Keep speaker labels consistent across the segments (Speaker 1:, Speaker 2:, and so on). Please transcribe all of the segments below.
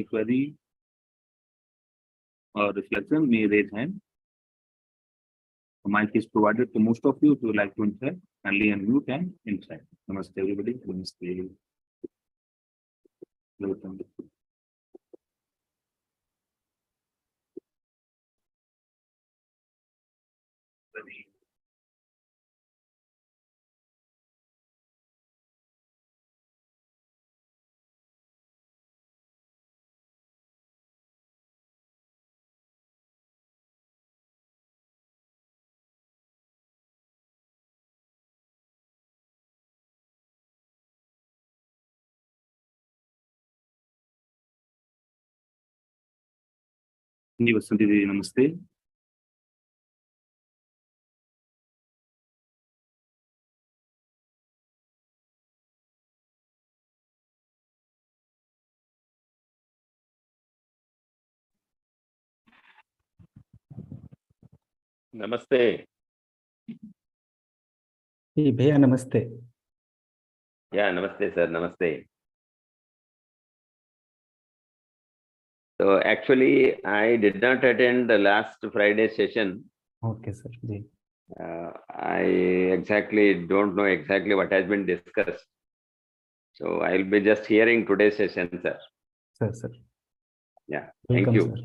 Speaker 1: query or reflection, may raise hand. The mic is provided to most of you. If you would like to interact, kindly unmute and interact. Namaste, everybody. Namaste. Welcome. Vasanti Devi, namaste.
Speaker 2: Namaste.
Speaker 3: Hey, Bhaiya, namaste.
Speaker 2: Yeah, namaste, sir. Namaste. So actually, I did not attend the last Friday session.
Speaker 3: Okay, sir. Ji.
Speaker 2: I exactly don't know exactly what has been discussed. So I'll be just hearing today's session, sir.
Speaker 3: Sir.
Speaker 2: Yeah,
Speaker 3: Welcome,
Speaker 2: thank you.
Speaker 3: Sir.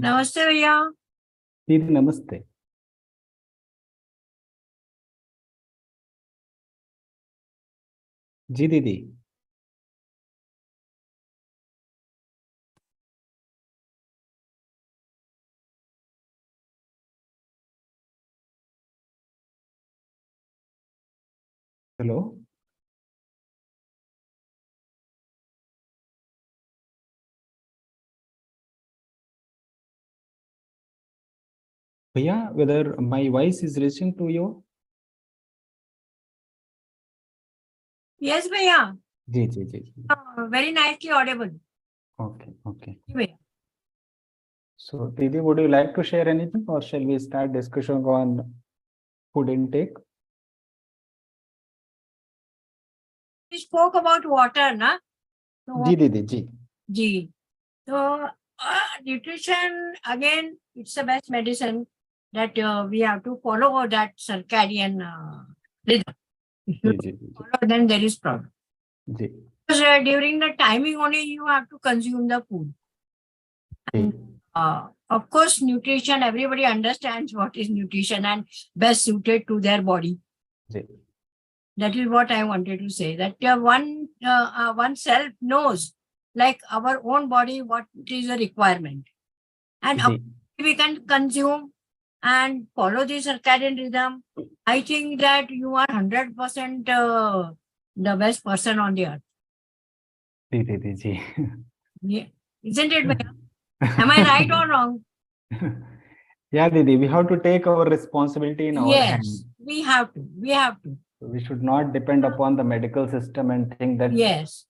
Speaker 4: Namaste, Bhaiya.
Speaker 3: Didi, namaste. Ji, Didi. Hello. Bhaiya, whether my voice is reaching to you?
Speaker 4: Yes, Bhaiya.
Speaker 3: Ji.
Speaker 4: Very nicely audible.
Speaker 3: Okay.
Speaker 4: Ji, Bhaiya.
Speaker 3: So, Didi, would you like to share anything or shall we start discussion on food intake?
Speaker 4: We spoke about water, na? So,
Speaker 3: Ji.
Speaker 4: So, nutrition, again, it's the best medicine that we have to follow that circadian rhythm. If you
Speaker 3: Ji.
Speaker 4: follow, then there is problem.
Speaker 3: Ji.
Speaker 4: Because during the timing only, you have to consume the food. And, of course, nutrition, everybody understands what is nutrition and best suited to their body.
Speaker 3: Ji.
Speaker 4: That is what I wanted to say, that oneself knows, like our own body, what is the requirement. And we can consume and follow the circadian rhythm. I think that you are 100% the best person on the earth.
Speaker 3: Ji.
Speaker 4: Yeah. Isn't it, Bhaiya? Am I right or wrong?
Speaker 3: Yeah, Didi, we have to take our responsibility in our hands.
Speaker 4: We have to.
Speaker 3: We should not depend upon the medical system and think that.
Speaker 4: Yes.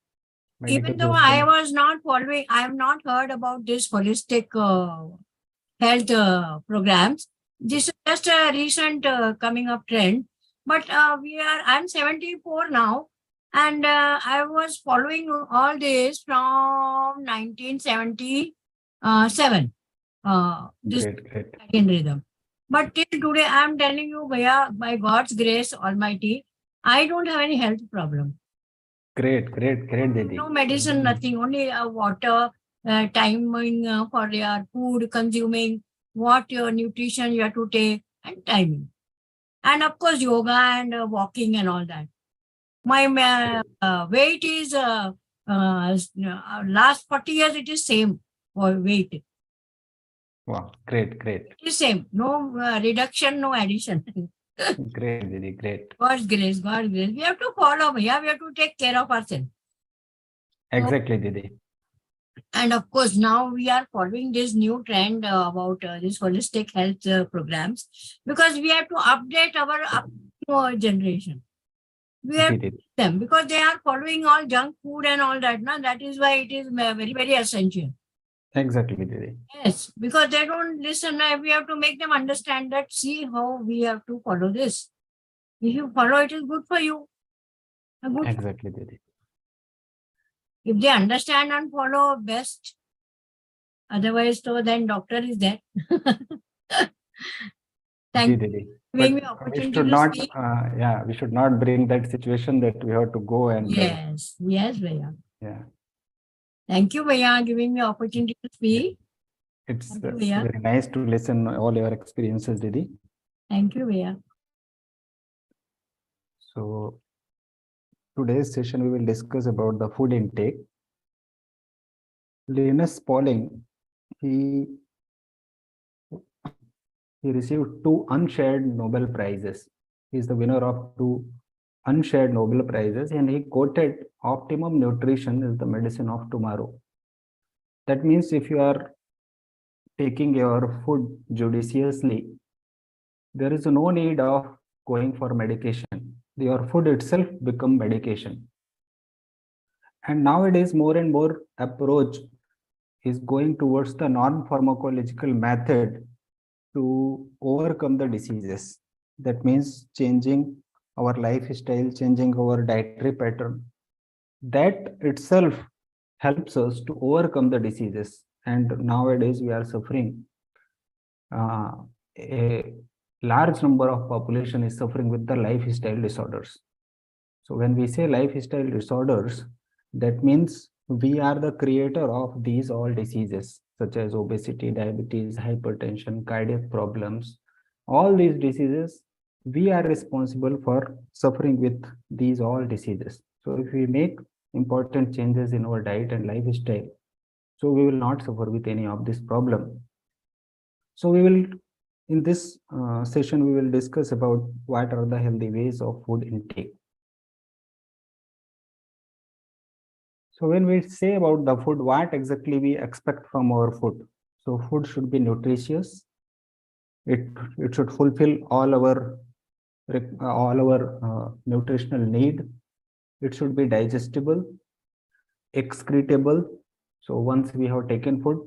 Speaker 4: Even though I was not following, I have not heard about this holistic health programs. This is just a recent coming up trend. But I'm 74 now, and I was following all this from 1977. This circadian rhythm. But till today, I'm telling you, Bhaiya, by God's grace Almighty, I don't have any health problem.
Speaker 3: Great, Didi.
Speaker 4: No medicine, nothing, only water, timing for your food consuming, what your nutrition you have to take, and timing. And of course, yoga and walking and all that. My weight is, last 40 years, it is same for weight.
Speaker 3: Wow, great.
Speaker 4: It is same, no reduction, no addition.
Speaker 3: Great, Didi, great.
Speaker 4: God's grace. We have to follow, Bhaiya. We have to take care of ourselves.
Speaker 3: Exactly, Didi.
Speaker 4: And of course, now we are following this new trend about this holistic health programs, because we have to update our generation. We have to them because they are following all junk food and all that. Na? That is why it is very, very essential.
Speaker 3: Exactly, Didi.
Speaker 4: Yes, because they don't listen. We have to make them understand that, see how we have to follow this. If you follow, it is good for you.
Speaker 3: Exactly, Didi.
Speaker 4: If they understand and follow, best. Otherwise, so then doctor is there. Thank you
Speaker 3: Didi.
Speaker 4: for giving me
Speaker 3: But we
Speaker 4: opportunity
Speaker 3: should
Speaker 4: to
Speaker 3: not,
Speaker 4: speak.
Speaker 3: yeah, we should not bring that situation that we have to go and,
Speaker 4: Yes, yes, Bhaiya.
Speaker 3: yeah,
Speaker 4: Thank you, Bhaiya, giving me opportunity to speak.
Speaker 3: it's
Speaker 4: Thank you, Bhaiya.
Speaker 3: very nice to listen all your experiences, Didi.
Speaker 4: Thank you, Bhaiya.
Speaker 3: So today's session, we will discuss about the food intake. Linus Pauling, he received 2 unshared Nobel Prizes. He is the winner of 2 unshared Nobel Prizes, and he quoted optimum nutrition is the medicine of tomorrow. That means if you are taking your food judiciously, there is no need of going for medication. Your food itself become medication. And nowadays, more and more approach is going towards the non-pharmacological method to overcome the diseases. That means changing our lifestyle, changing our dietary pattern. That itself helps us to overcome the diseases. And nowadays we are suffering. A large number of population is suffering with the lifestyle disorders. So when we say lifestyle disorders, that means we are the creator of these all diseases such as obesity, diabetes, hypertension, cardiac problems. All these diseases, we are responsible for suffering with these all diseases. So if we make important changes in our diet and lifestyle, so we will not suffer with any of this problem. So we will, in this session, we will discuss about what are the healthy ways of food intake. So when we say about the food, what exactly we expect from our food? So food should be nutritious. It should fulfill all our nutritional need. It should be digestible, excretable. So once we have taken food,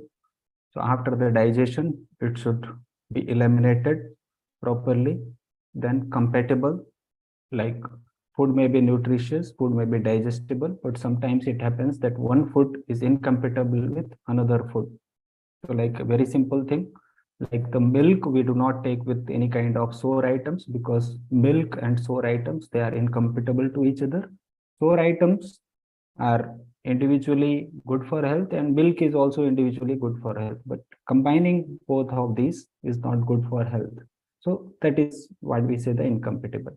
Speaker 3: so after the digestion, it should be eliminated properly. Then compatible, like food may be nutritious, food may be digestible, but sometimes it happens that one food is incompatible with another food. So like a very simple thing, like the milk, we do not take with any kind of sour items because milk and sour items, they are incompatible to each other. Sour items are individually good for health and milk is also individually good for health, but combining both of these is not good for health. So that is what we say the incompatible.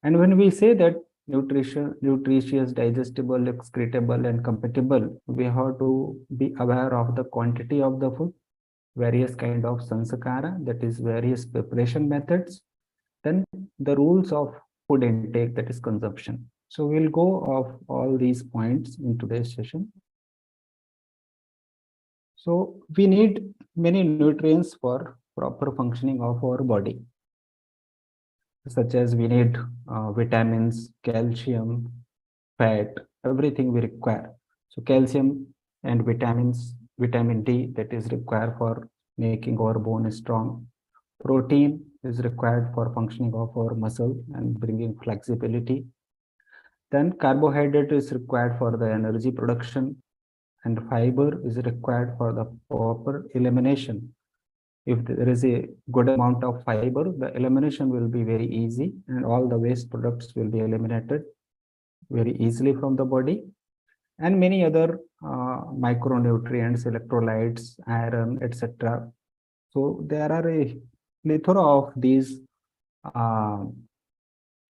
Speaker 3: And when we say that nutritious, digestible, excretable, and compatible, we have to be aware of the quantity of the food, various kind of sanskara, that is various preparation methods, then the rules of food intake, that is consumption. So we'll go of all these points in today's session. So we need many nutrients for proper functioning of our body, such as we need vitamins, calcium, fat, everything we require. So calcium and vitamins, vitamin D, that is required for making our bone strong. Protein is required for functioning of our muscle and bringing flexibility. Then carbohydrate is required for the energy production, and fiber is required for the proper elimination. If there is a good amount of fiber, the elimination will be very easy and all the waste products will be eliminated very easily from the body. And many other micronutrients, electrolytes, iron, etc. So there are a plethora of these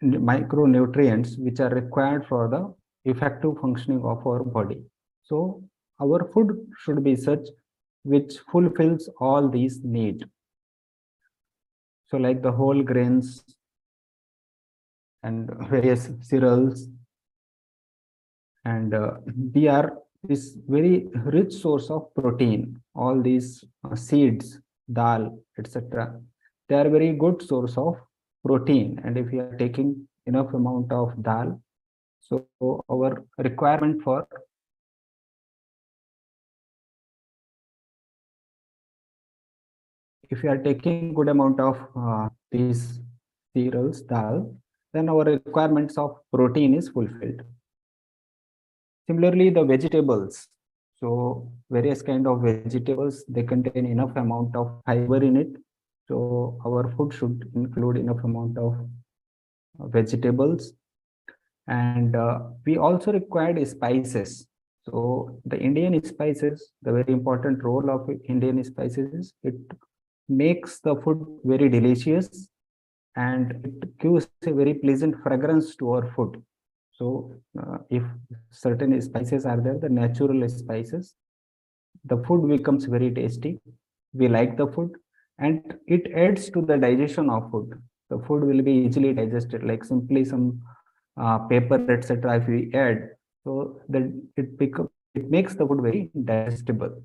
Speaker 3: micronutrients which are required for the effective functioning of our body. So our food should be such which fulfills all these needs. So like the whole grains and various cereals, and they are this very rich source of protein. All these seeds, dal, etc. They are very good source of protein. And if you are taking enough amount of dal, so our requirement for if you are taking good amount of these cereals, dal, then our requirements of protein is fulfilled. Similarly, the vegetables. So various kind of vegetables, they contain enough amount of fiber in it. So our food should include enough amount of vegetables. And we also required spices. So the Indian spices, the very important role of Indian spices is it makes the food very delicious and it gives a very pleasant fragrance to our food. So if certain spices are there, the natural spices, the food becomes very tasty. We like the food and it adds to the digestion of food. The food will be easily digested, like simply some paper, etc. If we add, so that it makes the food very digestible.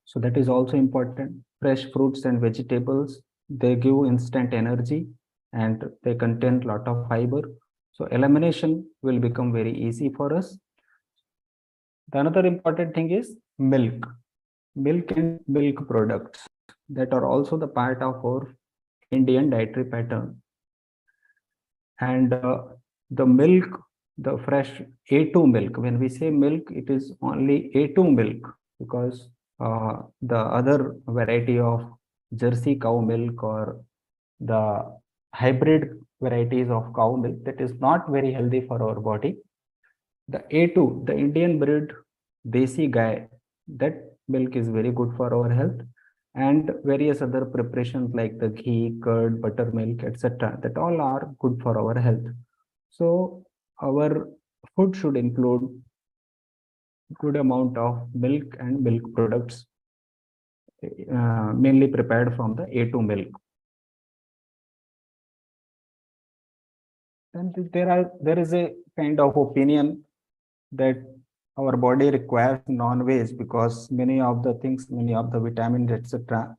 Speaker 3: So that is also important. Fresh fruits and vegetables, they give instant energy and they contain a lot of fiber. So elimination will become very easy for us. The another important thing is milk. Milk and milk products that are also the part of our Indian dietary pattern. And the milk, the fresh A2 milk, when we say milk, it is only A2 milk because the other variety of Jersey cow milk or the hybrid varieties of cow milk, that is not very healthy for our body. The A2, the Indian breed Desi Gai, that milk is very good for our health, and various other preparations like the ghee, curd, buttermilk, etc. that all are good for our health. So our food should include good amount of milk and milk products, mainly prepared from the A2 milk. And there is a kind of opinion that our body requires non-veg because many of the things, many of the vitamins, etc.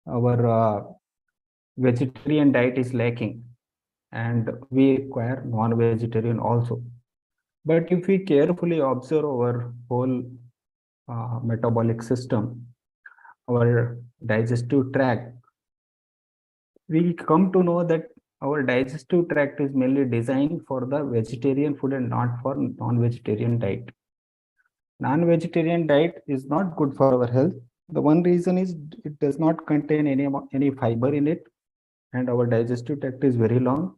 Speaker 3: Our vegetarian diet is lacking, and we require non-vegetarian also. But if we carefully observe our whole metabolic system, our digestive tract, we come to know that our digestive tract is mainly designed for the vegetarian food and not for non-vegetarian diet. Non-vegetarian diet is not good for our health. The one reason is it does not contain any fiber in it, and our digestive tract is very long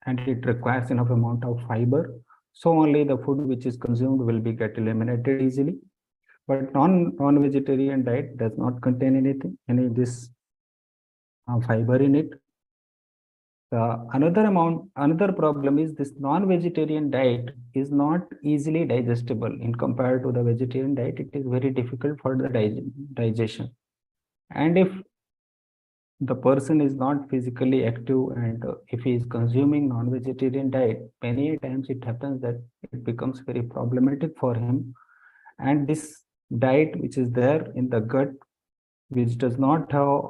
Speaker 3: and it requires enough amount of fiber. So only the food which is consumed will be get eliminated easily. But non-vegetarian diet does not contain any this fiber in it. Another problem is this non-vegetarian diet is not easily digestible in compared to the vegetarian diet. It is very difficult for the digestion. And if the person is not physically active and if he is consuming non-vegetarian diet, many times it happens that it becomes very problematic for him. And this diet which is there in the gut, which does not have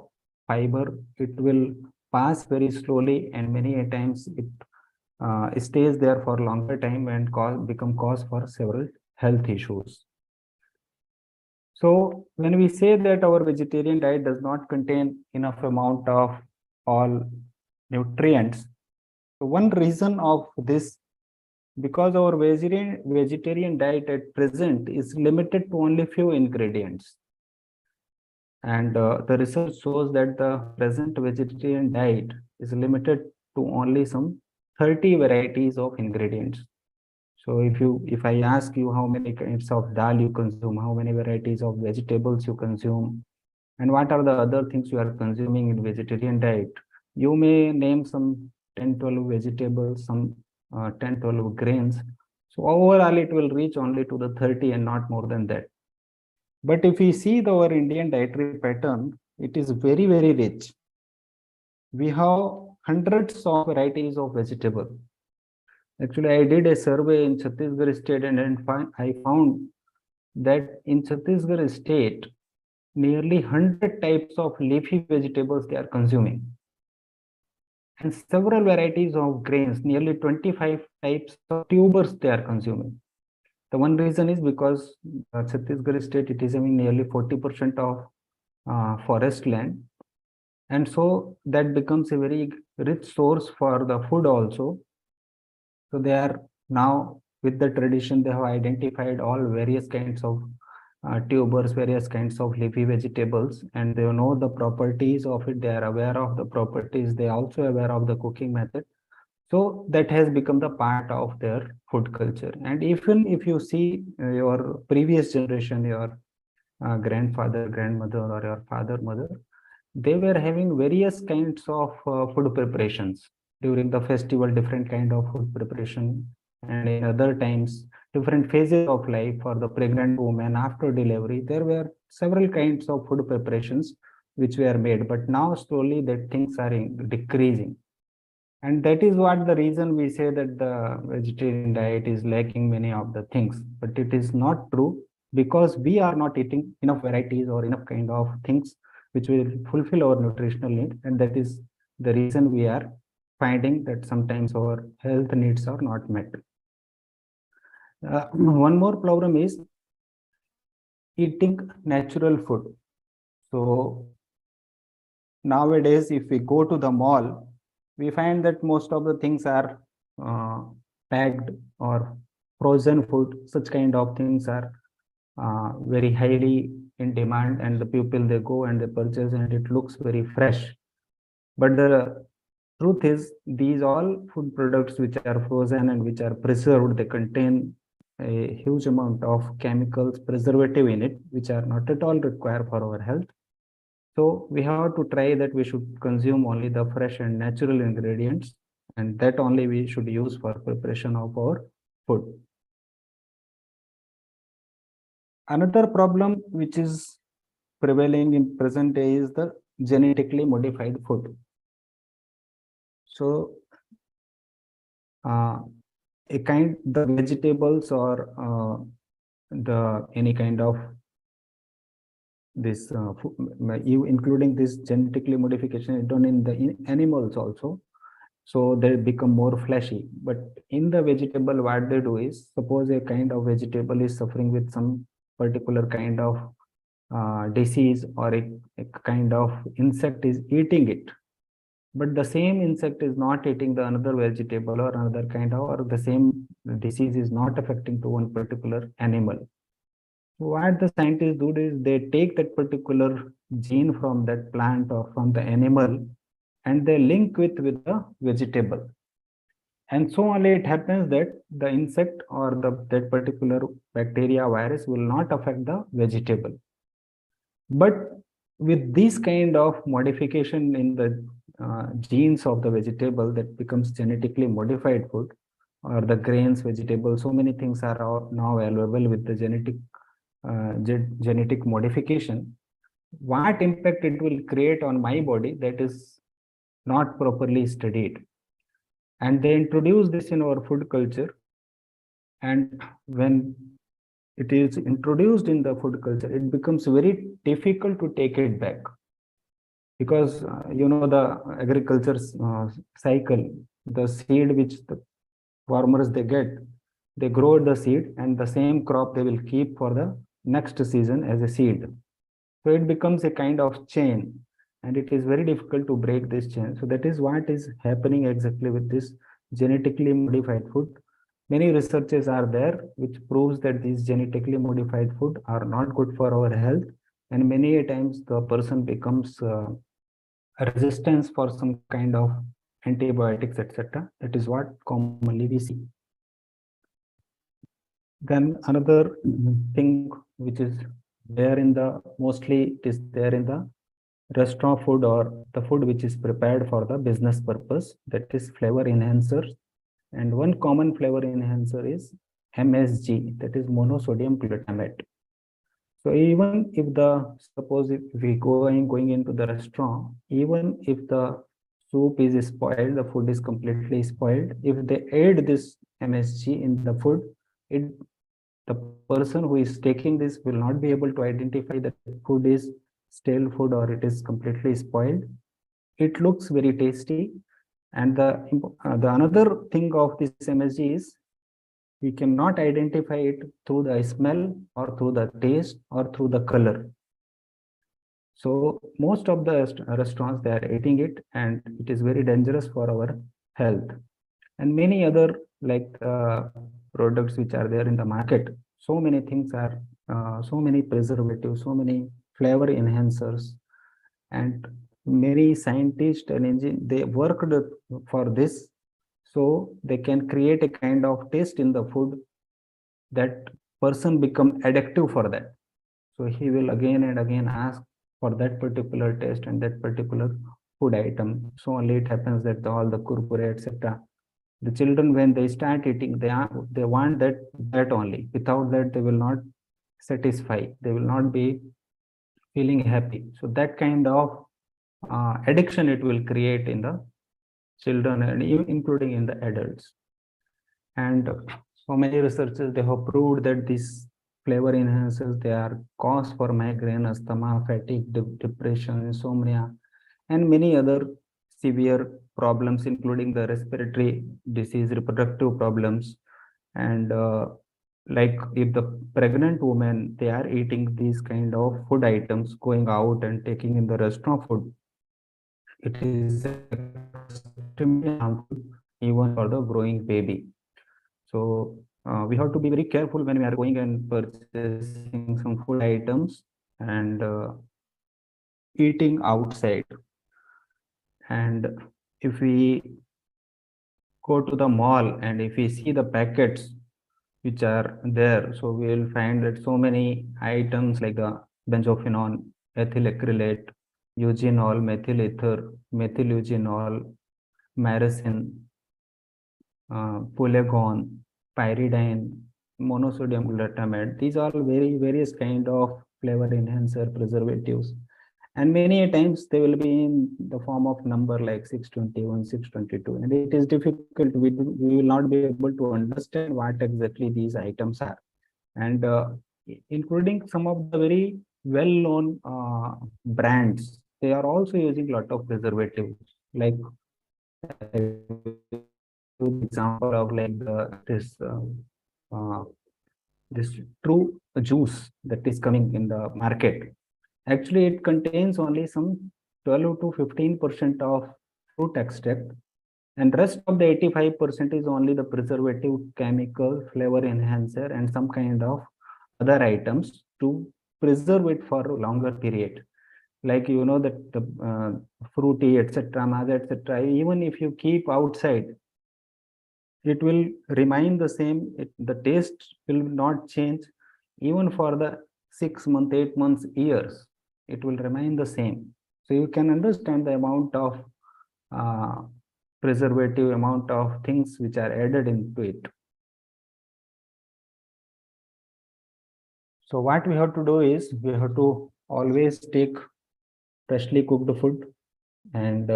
Speaker 3: fiber, it will pass very slowly and many times it stays there for a longer time and become cause for several health issues. So when we say that our vegetarian diet does not contain enough amount of all nutrients, so one reason of this, because our vegetarian diet at present is limited to only few ingredients. And the research shows that the present vegetarian diet is limited to only some 30 varieties of ingredients. So if I ask you how many kinds of dal you consume, how many varieties of vegetables you consume, and what are the other things you are consuming in vegetarian diet, you may name some 10-12 vegetables, some 10-12 grains. So overall it will reach only to the 30 and not more than that. But if we see our Indian dietary pattern, it is very, very rich. We have hundreds of varieties of vegetable. Actually, I did a survey in Chhattisgarh state and I found that in Chhattisgarh state, nearly 100 types of leafy vegetables they are consuming. And several varieties of grains, nearly 25 types of tubers they are consuming. The one reason is because Chhattisgarh state, it is having nearly 40% of forest land. And so that becomes a very rich source for the food also. So they are now with the tradition, they have identified all various kinds of tubers, various kinds of leafy vegetables, and they know the properties of it. They are aware of the properties. They are also aware of the cooking method. So that has become the part of their food culture. And even if you see your previous generation, your grandfather, grandmother, or your father, mother, they were having various kinds of food preparations during the festival, different kind of food preparation, and in other times, different phases of life for the pregnant woman after delivery. There were several kinds of food preparations which were made, but now slowly that things are decreasing. And that is what the reason we say that the vegetarian diet is lacking many of the things, but it is not true, because we are not eating enough varieties or enough kind of things which will fulfill our nutritional need. And that is the reason we are finding that sometimes our health needs are not met. One more problem is eating natural food. So nowadays, if we go to the mall, we find that most of the things are packed or frozen food. Such kind of things are very highly in demand, and the people, they go and they purchase, and it looks very fresh. But the truth is, these all food products which are frozen and which are preserved, they contain a huge amount of chemicals, preservative in it, which are not at all required for our health. So we have to try that we should consume only the fresh and natural ingredients, and that only we should use for preparation of our food. Another problem which is prevailing in present day is the genetically modified food. So the vegetables or the any kind of this including this genetically modification is done in the animals also, so they become more fleshy. But in the vegetable, what they do is, suppose a kind of vegetable is suffering with some particular kind of disease, or a kind of insect is eating it, but the same insect is not eating the another vegetable or another kind of, or the same disease is not affecting to one particular animal. What the scientists do is they take that particular gene from that plant or from the animal, and they link with the vegetable. And so only it happens that the insect or that particular bacteria, virus will not affect the vegetable. But with this kind of modification in the genes of the vegetable, that becomes genetically modified food, or the grains, vegetables, so many things are now available with the genetic modification. What impact it will create on my body, that is not properly studied. And they introduce this in our food culture, and when it is introduced in the food culture, it becomes very difficult to take it back, because you know the agriculture cycle, the seed which the farmers they get, they grow the seed, and the same crop they will keep for the next season as a seed. So it becomes a kind of chain, and it is very difficult to break this chain. So that is what is happening exactly with this genetically modified food. Many researches are there which proves that these genetically modified food are not good for our health, and many times the person becomes resistance for some kind of antibiotics, etc. That is what commonly we see. Then another thing which is there in the, mostly it is there in the restaurant food, or the food which is prepared for the business purpose, that is flavor enhancers. And one common flavor enhancer is MSG, that is monosodium glutamate. So even if suppose if we going into the restaurant, even if the soup is spoiled, the food is completely spoiled, if they add this MSG in the food, the person who is taking this will not be able to identify that food is stale food or it is completely spoiled. It looks very tasty. And the another thing of this MSG is we cannot identify it through the smell or through the taste or through the color. So most of the restaurants, they are eating it, and it is very dangerous for our health. And many other like products which are there in the market, so many things are, so many preservatives, so many flavor enhancers, and many scientists and they worked for this, so they can create a kind of taste in the food that person become addictive for that. So he will again and again ask for that particular taste and that particular food item. So only it happens that all the kurkure, etc. The children, when they start eating, they want that only. Without that, they will not satisfy. They will not be feeling happy. So that kind of addiction it will create in the children and including in the adults. And so many researchers, they have proved that these flavor enhancers, they are cause for migraine, asthma, fatigue, depression, insomnia, and many other severe problems, including the respiratory disease, reproductive problems. And like if the pregnant woman, they are eating these kind of food items, going out and taking in the restaurant food, it is extremely harmful even for the growing baby. So we have to be very careful when we are going and purchasing some food items and eating outside. And if we go to the mall and if we see the packets which are there, so we will find that so many items like the benzophenone, ethyl acrylate, eugenol, methyl ether, methyl eugenol, myrcene, polygon, pyridine, monosodium glutamate. These are various kind of flavor enhancer preservatives, and many times they will be in the form of number like 621, 622, and it is difficult. We will not be able to understand what exactly these items are, and including some of the very well-known brands, they are also using a lot of preservatives, like example of like this true juice that is coming in the market. Actually, it contains only some 12 to 15% of fruit extract, and rest of the 85% is only the preservative, chemical, flavor enhancer, and some kind of other items to preserve it for a longer period. Like you know that the fruity, etc., maza, etc. Even if you keep outside, it will remain the same. The taste will not change even for the 6 months, 8 months, years. It will remain the same. So you can understand the amount of preservative, amount of things which are added into it. So what we have to do is we have to always take freshly cooked food and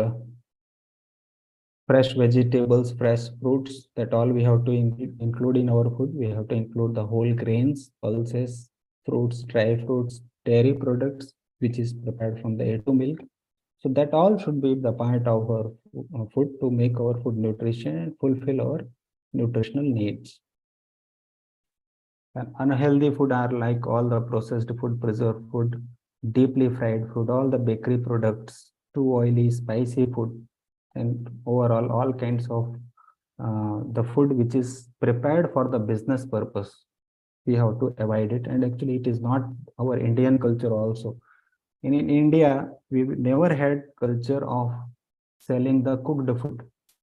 Speaker 3: fresh vegetables, fresh fruits, that all we have to include in our food. We have to include the whole grains, pulses, fruits, dry fruits, dairy products, which is prepared from the A2 milk. So that all should be the part of our food to make our food nutrition and fulfill our nutritional needs. And unhealthy food are like all the processed food, preserved food, deeply fried food, all the bakery products, too oily, spicy food, and overall all kinds of the food which is prepared for the business purpose. We have to avoid it. And actually it is not our Indian culture also. In India, we never had culture of selling the cooked food,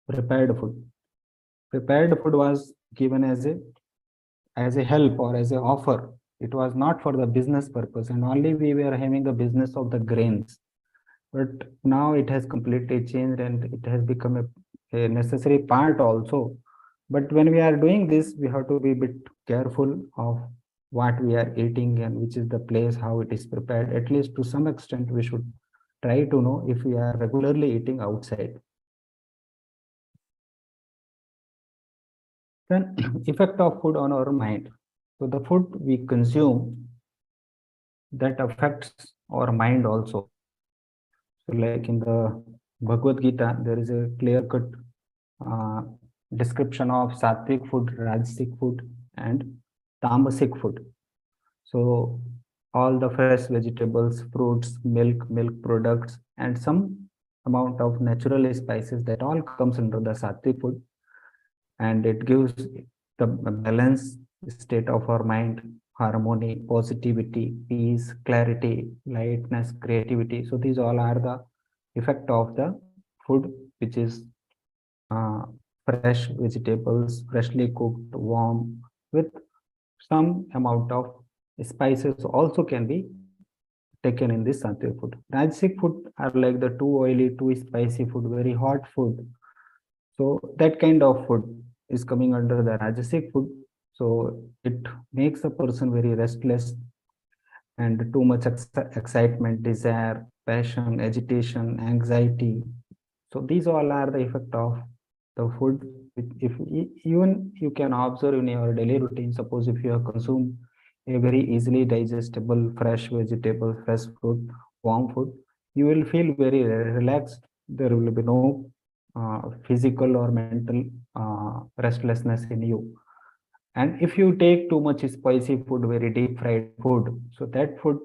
Speaker 3: prepared food. Prepared food was given as a help or as an offer. It was not for the business purpose, and only we were having the business of the grains. But now it has completely changed and it has become a necessary part also. But when we are doing this, we have to be a bit careful of what we are eating and which is the place, how it is prepared. At least to some extent, we should try to know if we are regularly eating outside. Then effect of food on our mind. So the food we consume, that affects our mind also. So like in the Bhagavad Gita, there is a clear-cut description of sattvic food, rajasic food, and tamasic food. So all the fresh vegetables, fruits, milk products, and some amount of natural spices, that all comes under the sattvic food, and it gives the balance state of our mind, harmony, positivity, peace, clarity, lightness, creativity. So these all are the effect of the food, which is fresh vegetables, freshly cooked, warm, with some amount of spices also can be taken in this sattvic food. Rajasic food are like the too oily, too spicy food, very hot food. So that kind of food is coming under the Rajasic food. So it makes a person very restless, and too much excitement, desire, passion, agitation, anxiety. So these all are the effect of the food. If even you can observe in your daily routine, suppose if you have consumed a very easily digestible fresh vegetable, fresh fruit, warm food, you will feel very relaxed. There will be no physical or mental restlessness in you. And if you take too much spicy food, very deep fried food, so that food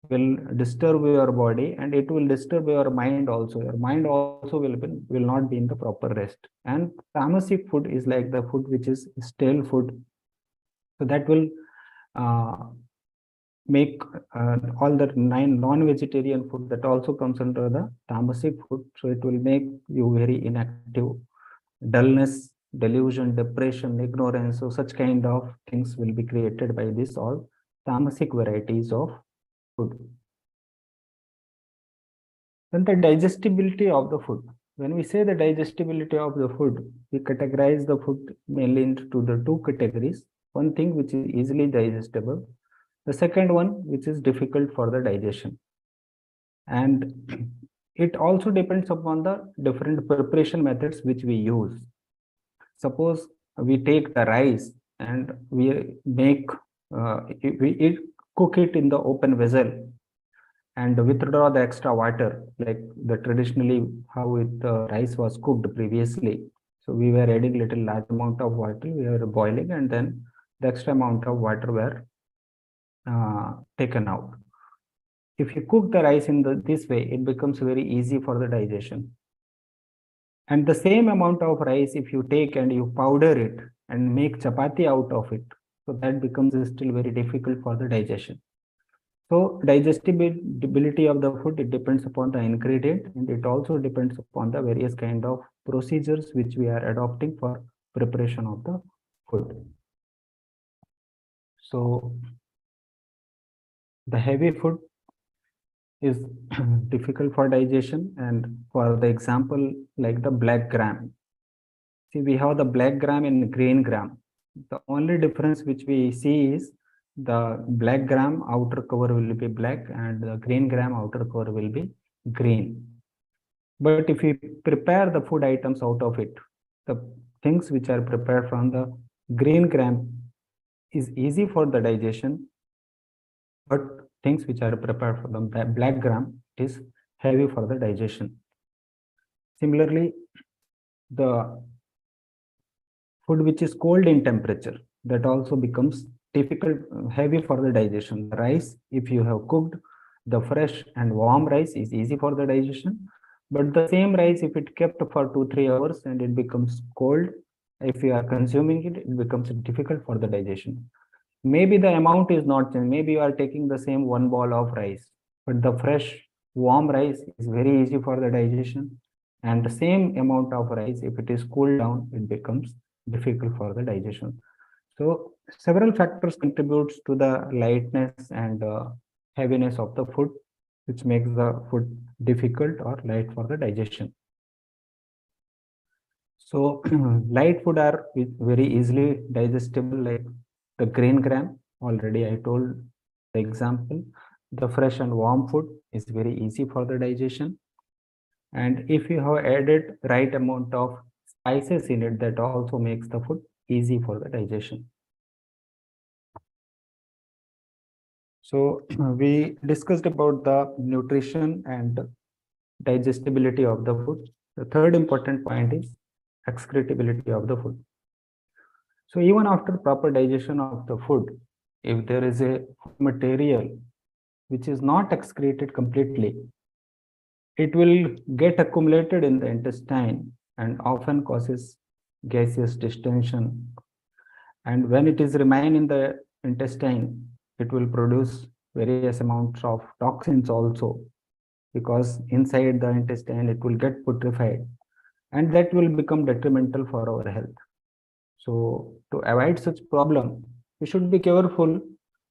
Speaker 3: will disturb your body and it will disturb your mind also. Your mind also will not be in the proper rest. And tamasic food is like the food which is stale food. So that will make all the 9 non-vegetarian food that also comes under the tamasic food. So it will make you very inactive, dullness, delusion, depression, ignorance. So such kind of things will be created by this all tamasic varieties of food. Then the digestibility of the food. When we say the digestibility of the food, we categorize the food mainly into the 2 categories. One thing which is easily digestible, the second one which is difficult for the digestion. And it also depends upon the different preparation methods which we use. Suppose we take the rice and we make cook it in the open vessel and withdraw the extra water, like the traditionally how the rice was cooked previously. So we were adding little large amount of water, we were boiling, and then the extra amount of water were taken out. If you cook the rice in this way, it becomes very easy for the digestion. And the same amount of rice, if you take and you powder it and make chapati out of it, so that becomes still very difficult for the digestion. So digestibility of the food, it depends upon the ingredient, and it also depends upon the various kind of procedures which we are adopting for preparation of the food. So the heavy food is difficult for digestion, and for the example like the black gram. See, we have the black gram and green gram. The only difference which we see is the black gram outer cover will be black and the green gram outer cover will be green. But if we prepare the food items out of it, the things which are prepared from the green gram is easy for the digestion, but things which are prepared from the black gram is heavy for the digestion. Similarly, the food which is cold in temperature, that also becomes difficult, heavy for the digestion. The rice, if you have cooked the fresh and warm rice, is easy for the digestion, but the same rice, if it kept for 2-3 hours and it becomes cold, if you are consuming it, it becomes difficult for the digestion. Maybe the amount is not changed, maybe you are taking the same 1 bowl of rice, but the fresh warm rice is very easy for the digestion, and the same amount of rice, if it is cooled down, it becomes difficult for the digestion. So several factors contributes to the lightness and heaviness of the food, which makes the food difficult or light for the digestion. So light food are very easily digestible, like the green gram. Already I told the example. The fresh and warm food is very easy for the digestion. And if you have added right amount of spices in it, that also makes the food easy for the digestion. So we discussed about the nutrition and digestibility of the food. The third important point is excretability of the food. So even after proper digestion of the food, if there is a material which is not excreted completely, it will get accumulated in the intestine and often causes gaseous distension. And when it is remain in the intestine, it will produce various amounts of toxins also, because inside the intestine it will get putrefied, and that will become detrimental for our health. So to avoid such problem, we should be careful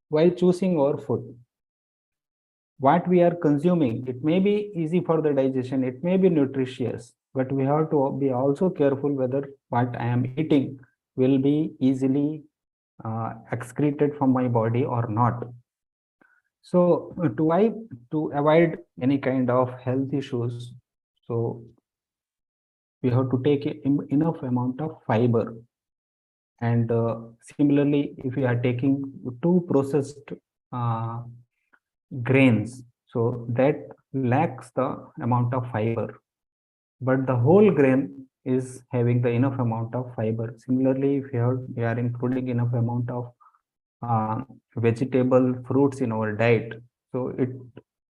Speaker 3: while choosing our food. What we are consuming, it may be easy for the digestion, it may be nutritious, but we have to be also careful whether what I am eating will be easily excreted from my body or not. So to avoid any kind of health issues, so we have to take enough amount of fiber. And similarly, if we are taking too processed grains, so that lacks the amount of fiber, but the whole grain is having the enough amount of fiber. Similarly, if we are including enough amount of vegetable fruits in our diet, so it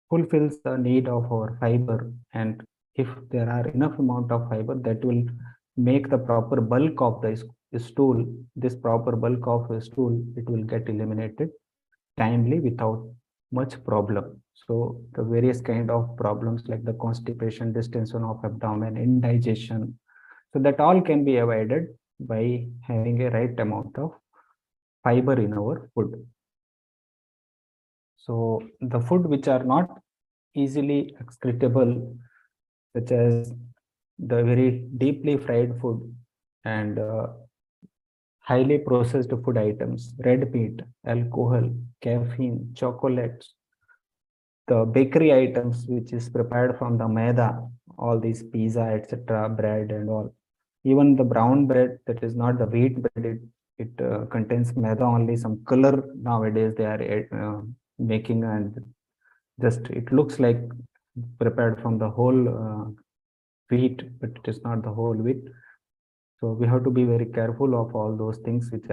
Speaker 3: fulfills the need of our fiber. And if there are enough amount of fiber, that will make the proper bulk of the stool, this proper bulk of the stool, it will get eliminated timely without much problem. So the various kind of problems like the constipation, distension of abdomen, indigestion, so that all can be avoided by having a right amount of fiber in our food. So the food which are not easily excretable, such as the very deeply fried food and highly processed food items, red meat, alcohol, caffeine, chocolates, the bakery items which is prepared from the maida, all these pizza, etc., bread and all. Even the brown bread, that is not the wheat bread, it contains maida only. Some color nowadays they are making, and just it looks like prepared from the whole wheat, but it is not the whole wheat. So we have to be very careful of all those things which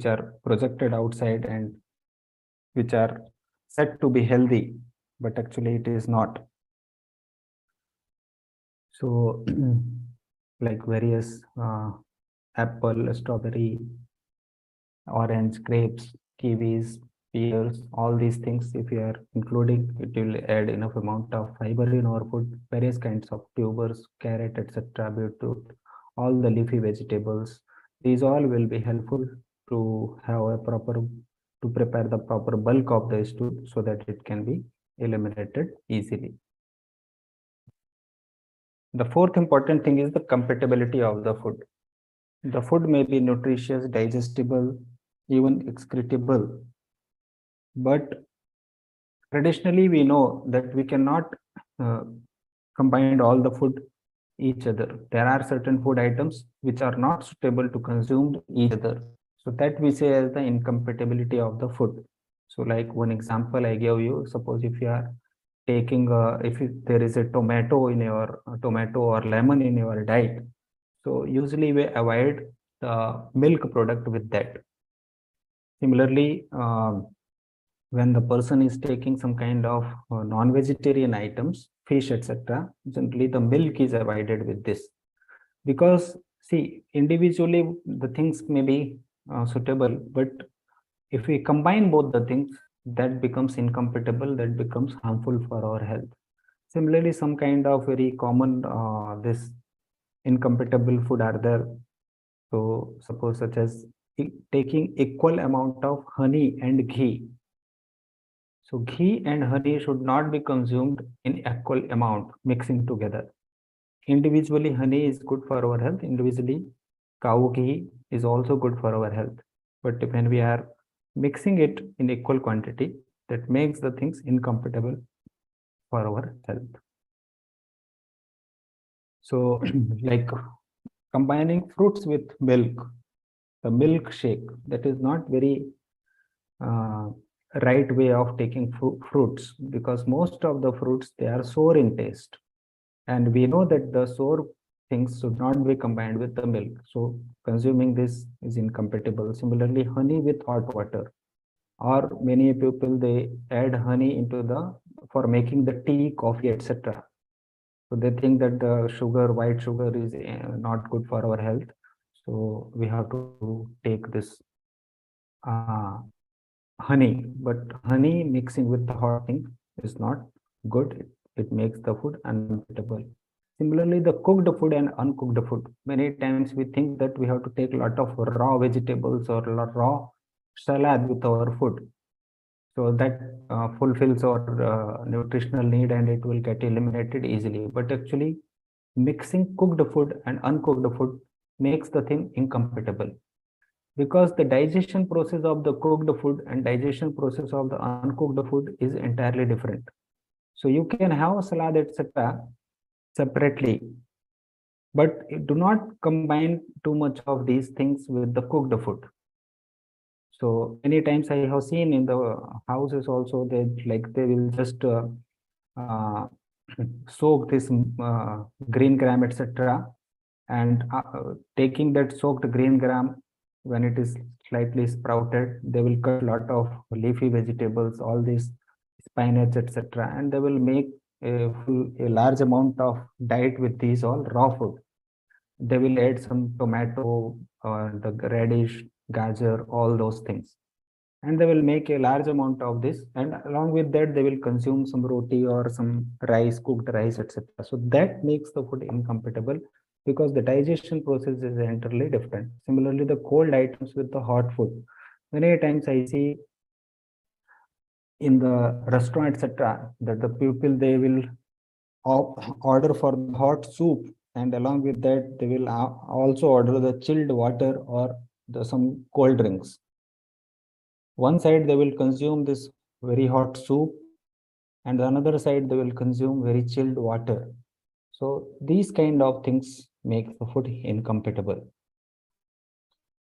Speaker 3: are projected outside and which are said to be healthy, but actually it is not. So like various apple, strawberry, orange, grapes, kiwis, pears, all these things, if you are including, it will add enough amount of fiber in our food. Various kinds of tubers, carrot, etc., beetroot, all the leafy vegetables, these all will be helpful to have a proper, to prepare the proper bulk of the stool so that it can be eliminated easily. The fourth important thing is the compatibility of the food. The food may be nutritious, digestible, even excretable, but traditionally we know that we cannot combine all the food each other. There are certain food items which are not suitable to consume each other. So that we say as the incompatibility of the food. So like one example I gave you, suppose if you are taking, there is a tomato in your tomato or lemon in your diet, so usually we avoid the milk product with that. Similarly, when the person is taking some kind of non-vegetarian items, fish, etc., generally the milk is avoided with this, because see, individually the things may be suitable, but if we combine both the things, that becomes incompatible, that becomes harmful for our health. Similarly, some kind of very common this incompatible food are there. So suppose such as taking equal amount of honey and ghee. So ghee and honey should not be consumed in equal amount, mixing together. Individually, honey is good for our health. Individually, cow ghee is also good for our health. But when we are mixing it in equal quantity, that makes the things incompatible for our health. So like combining fruits with milk, the milkshake, that is not very right way of taking fruits, because most of the fruits, they are sour in taste, and we know that the sour things should not be combined with the milk, so consuming this is incompatible. Similarly, honey with hot water, or many people, they add honey into the, for making the tea, coffee, etc., so they think that the sugar, white sugar, is not good for our health, So we have to take this honey, but honey mixing with the hot thing is not good. It makes the food unpalatable. Similarly, the cooked food and uncooked food. Many times we think that we have to take a lot of raw vegetables or raw salad with our food. So that fulfills our nutritional need and it will get eliminated easily. But actually, mixing cooked food and uncooked food makes the thing incompatible, because the digestion process of the cooked food and digestion process of the uncooked food is entirely different. So you can have salad, etc., separately, but do not combine too much of these things with the cooked food. So many times I have seen in the houses also, they will just uh, soak this green gram, etc., and taking that soaked green gram, when it is slightly sprouted, they will cut a lot of leafy vegetables, all these spinach, etc., and they will make a large amount of diet with these all raw food. They will add some tomato, the radish, gajar, all those things, and they will make a large amount of this, and along with that they will consume some roti or some rice, cooked rice, etc. So that makes the food incompatible, because the digestion process is entirely different. Similarly, the cold items with the hot food, many times I see in the restaurant, etc., that the people, they will order for the hot soup, and along with that they will also order the chilled water or some cold drinks. One side they will consume this very hot soup, and the another side they will consume very chilled water. So these kind of things make the food incompatible.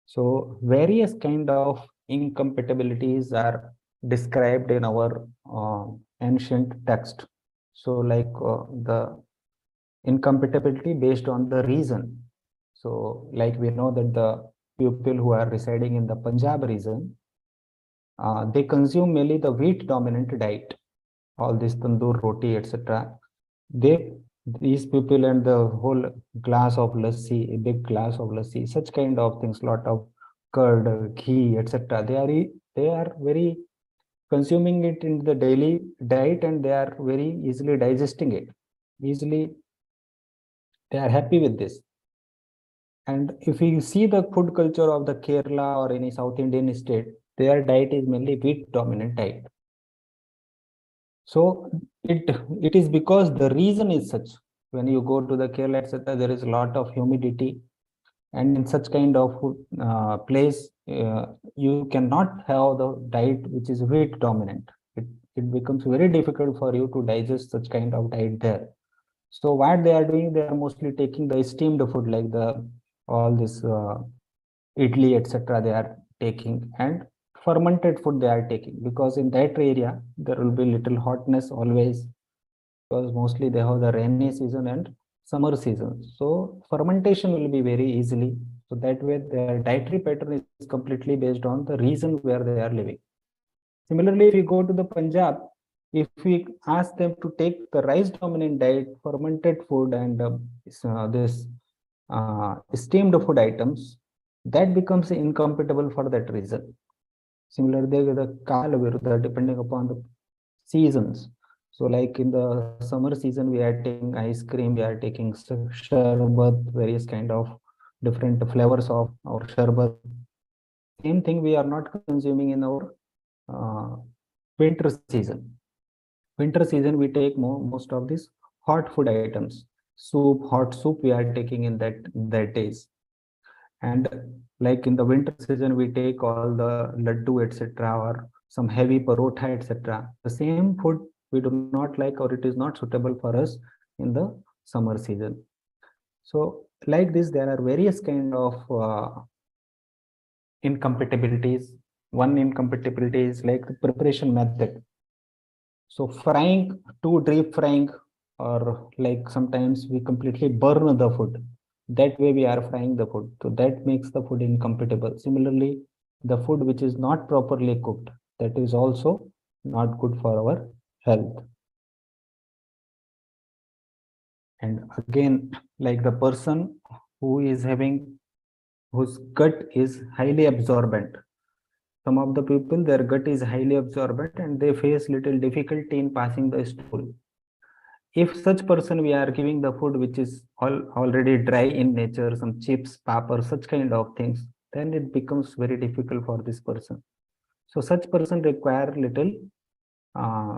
Speaker 3: So various kind of incompatibilities are described in our ancient text. So like the incompatibility based on the reason. So like we know that the people who are residing in the Punjab region, they consume mainly the wheat dominant diet, all this tandoor roti, etc. These people, and the whole glass of lassi, a big glass of lassi, such kind of things, lot of curd, ghee, etc. They are very consuming it in the daily diet, and they are very easily digesting it. Easily, they are happy with this. And if you see the food culture of the Kerala or any South Indian state, their diet is mainly wheat dominant diet. So it is because the reason is such. When you go to the Kerala, etc., there is a lot of humidity, and in such kind of place, you cannot have the diet which is wheat dominant. It becomes very difficult for you to digest such kind of diet there. So what they are doing, they are mostly taking the steamed food, like all this idli, etc. they are taking, and fermented food they are taking, because in that area there will be little hotness always, because mostly they have the rainy season and summer season. So fermentation will be very easily. So that way their dietary pattern is completely based on the region where they are living. Similarly, if you go to the Punjab, if we ask them to take the rice dominant diet, fermented food, and this steamed food items, that becomes incompatible for that reason. Similarly, the Kala Virudha, depending upon the seasons. So like in the summer season, we are taking ice cream, we are taking sharbat, various kind of different flavors of our sharbat. Same thing we are not consuming in our winter season. Winter season, we take most of these hot food items. Soup, hot soup we are taking in that days. And like in the winter season, we take all the laddu, etc., or some heavy parotha, etc. The same food we do not like, or it is not suitable for us in the summer season. So like this, there are various kind of incompatibilities. One incompatibility is like the preparation method. So frying, too deep frying, or like sometimes we completely burn the food. That way we are frying the food. So that makes the food incompatible. Similarly, the food which is not properly cooked, that is also not good for our health. And again, like the person who is having whose gut is highly absorbent. Some of the people, their gut is highly absorbent and they face little difficulty in passing the stool. If such person we are giving the food which is already dry in nature, some chips, papar, such kind of things, then it becomes very difficult for this person. So such person require little uh,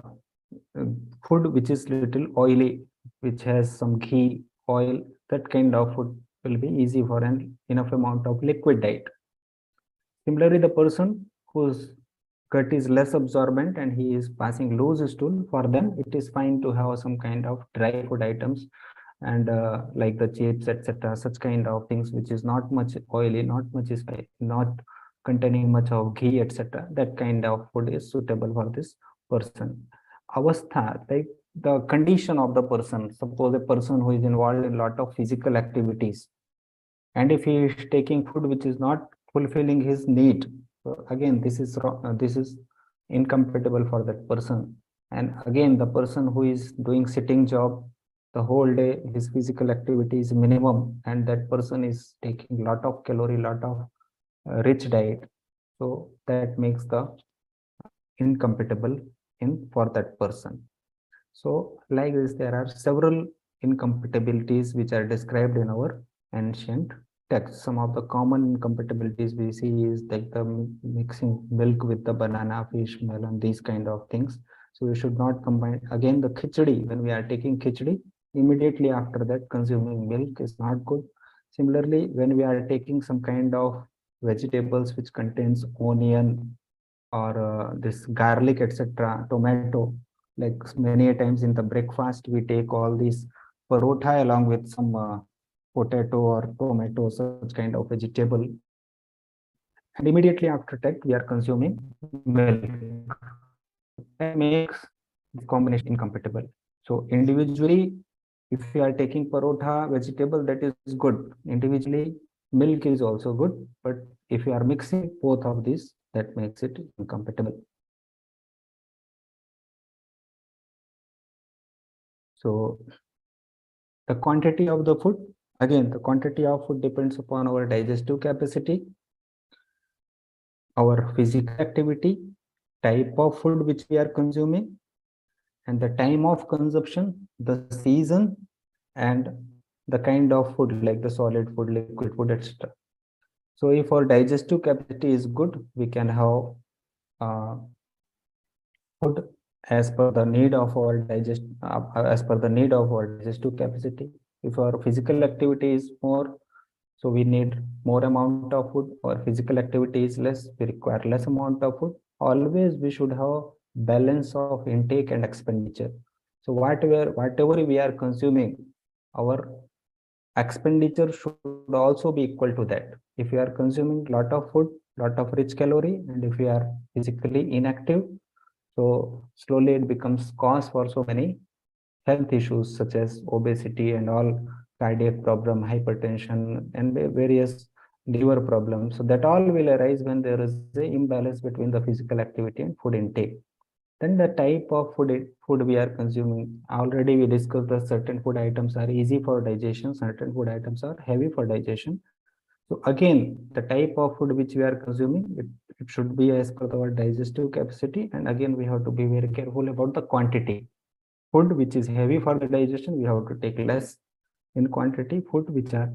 Speaker 3: food which is little oily, which has some ghee, oil. That kind of food will be easy for an enough amount of liquid diet. Similarly, the person whose gut is less absorbent and he is passing loose stool, for them it is fine to have some kind of dry food items and like the chips, etc., such kind of things which is not much oily, not much is not containing much of ghee, etc. That kind of food is suitable for this person. Avastha, like the condition of the person. Suppose a person who is involved in a lot of physical activities, and if he is taking food which is not fulfilling his need, so again this is this is incompatible for that person. And again, the person who is doing sitting job the whole day, his physical activity is minimum, and that person is taking lot of calorie, lot of rich diet, so that makes the incompatible in for that person. So like this, there are several incompatibilities which are described in our ancient text. Some of the common incompatibilities we see is like the mixing milk with the banana, fish, melon, these kind of things. So we should not combine. Again, the khichdi, when we are taking khichdi, immediately after that consuming milk is not good. Similarly, when we are taking some kind of vegetables which contains onion or this garlic, etc., tomato, like many a times in the breakfast we take all these parotha along with some potato or tomato, such kind of vegetable, and immediately after that we are consuming milk. That makes the combination incompatible. So individually, if you are taking parotha vegetable, that is good. Individually, milk is also good, but if you are mixing both of these, that makes it incompatible. So the quantity of the food, again, the quantity of food depends upon our digestive capacity, our physical activity, type of food which we are consuming, and the time of consumption, the season, and the kind of food like the solid food, liquid food, etc. So if our digestive capacity is good, we can have food as per the need of our digestive capacity. If our physical activity is more, so we need more amount of food, or physical activity is less, we require less amount of food. Always we should have balance of intake and expenditure. So whatever we are consuming, our expenditure should also be equal to that. If you are consuming lot of food, lot of rich calorie, and if you are physically inactive, so slowly it becomes cause for so many health issues such as obesity and all, cardiac problem, hypertension, and various liver problems. So that all will arise when there is an imbalance between the physical activity and food intake. Then the type of food we are consuming. Already we discussed that certain food items are easy for digestion, certain food items are heavy for digestion. So again, the type of food which we are consuming, it should be as per our digestive capacity. And again, we have to be very careful about the quantity. Food which is heavy for the digestion, we have to take less in quantity. Food which are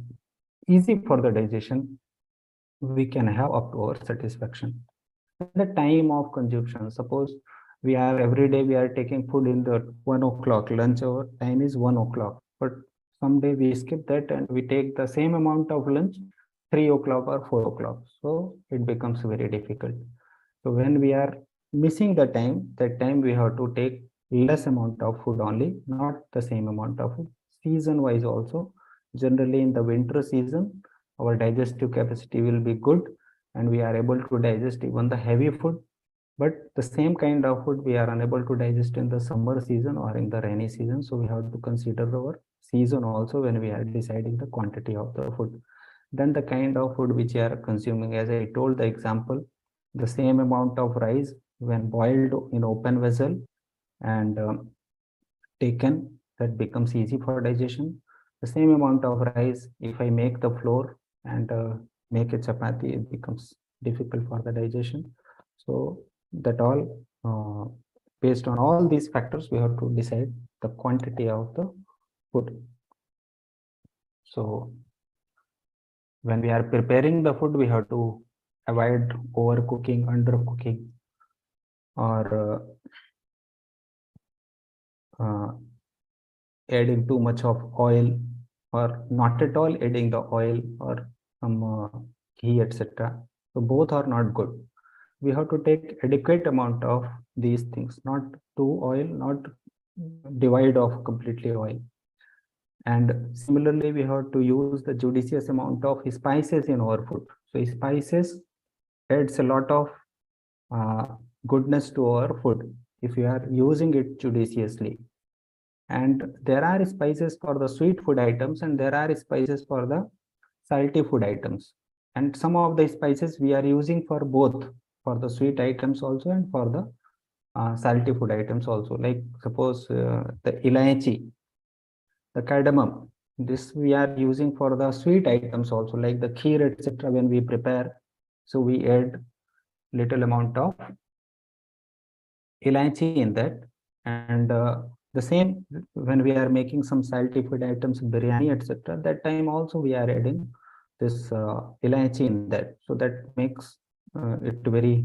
Speaker 3: easy for the digestion, we can have up to our satisfaction. The time of consumption, suppose we are every day we are taking food in the 1 o'clock, lunch hour time is 1 o'clock, but someday we skip that and we take the same amount of lunch 3 o'clock or 4 o'clock, so it becomes very difficult. So when we are missing the time, that time we have to take less amount of food only, not the same amount of food. Season wise also, generally in the winter season, our digestive capacity will be good and we are able to digest even the heavy food, but the same kind of food we are unable to digest in the summer season or in the rainy season. So we have to consider our season also when we are deciding the quantity of the food. Then the kind of food which you are consuming, as I told the example, the same amount of rice when boiled in open vessel and taken, that becomes easy for digestion. The same amount of rice, if I make the flour and make a chapati, it becomes difficult for the digestion. So that all, based on all these factors, we have to decide the quantity of the food. So when we are preparing the food, we have to avoid overcooking, undercooking, or adding too much of oil, or not at all adding the oil or some ghee, etc. So both are not good. We have to take adequate amount of these things, not too oil, not divide off completely oil. And similarly, we have to use the judicious amount of spices in our food. So spices adds a lot of goodness to our food if you are using it judiciously. And there are spices for the sweet food items, and there are spices for the salty food items. And some of the spices we are using for both, for the sweet items also and for the salty food items also. Like suppose the ilaichi, the cardamom, this we are using for the sweet items also, like the kheer, etc. When we prepare, so we add little amount of ilaichi in that. And the same when we are making some salty food items, biryani, etc., that time also we are adding this ilaichi in that. So that makes it very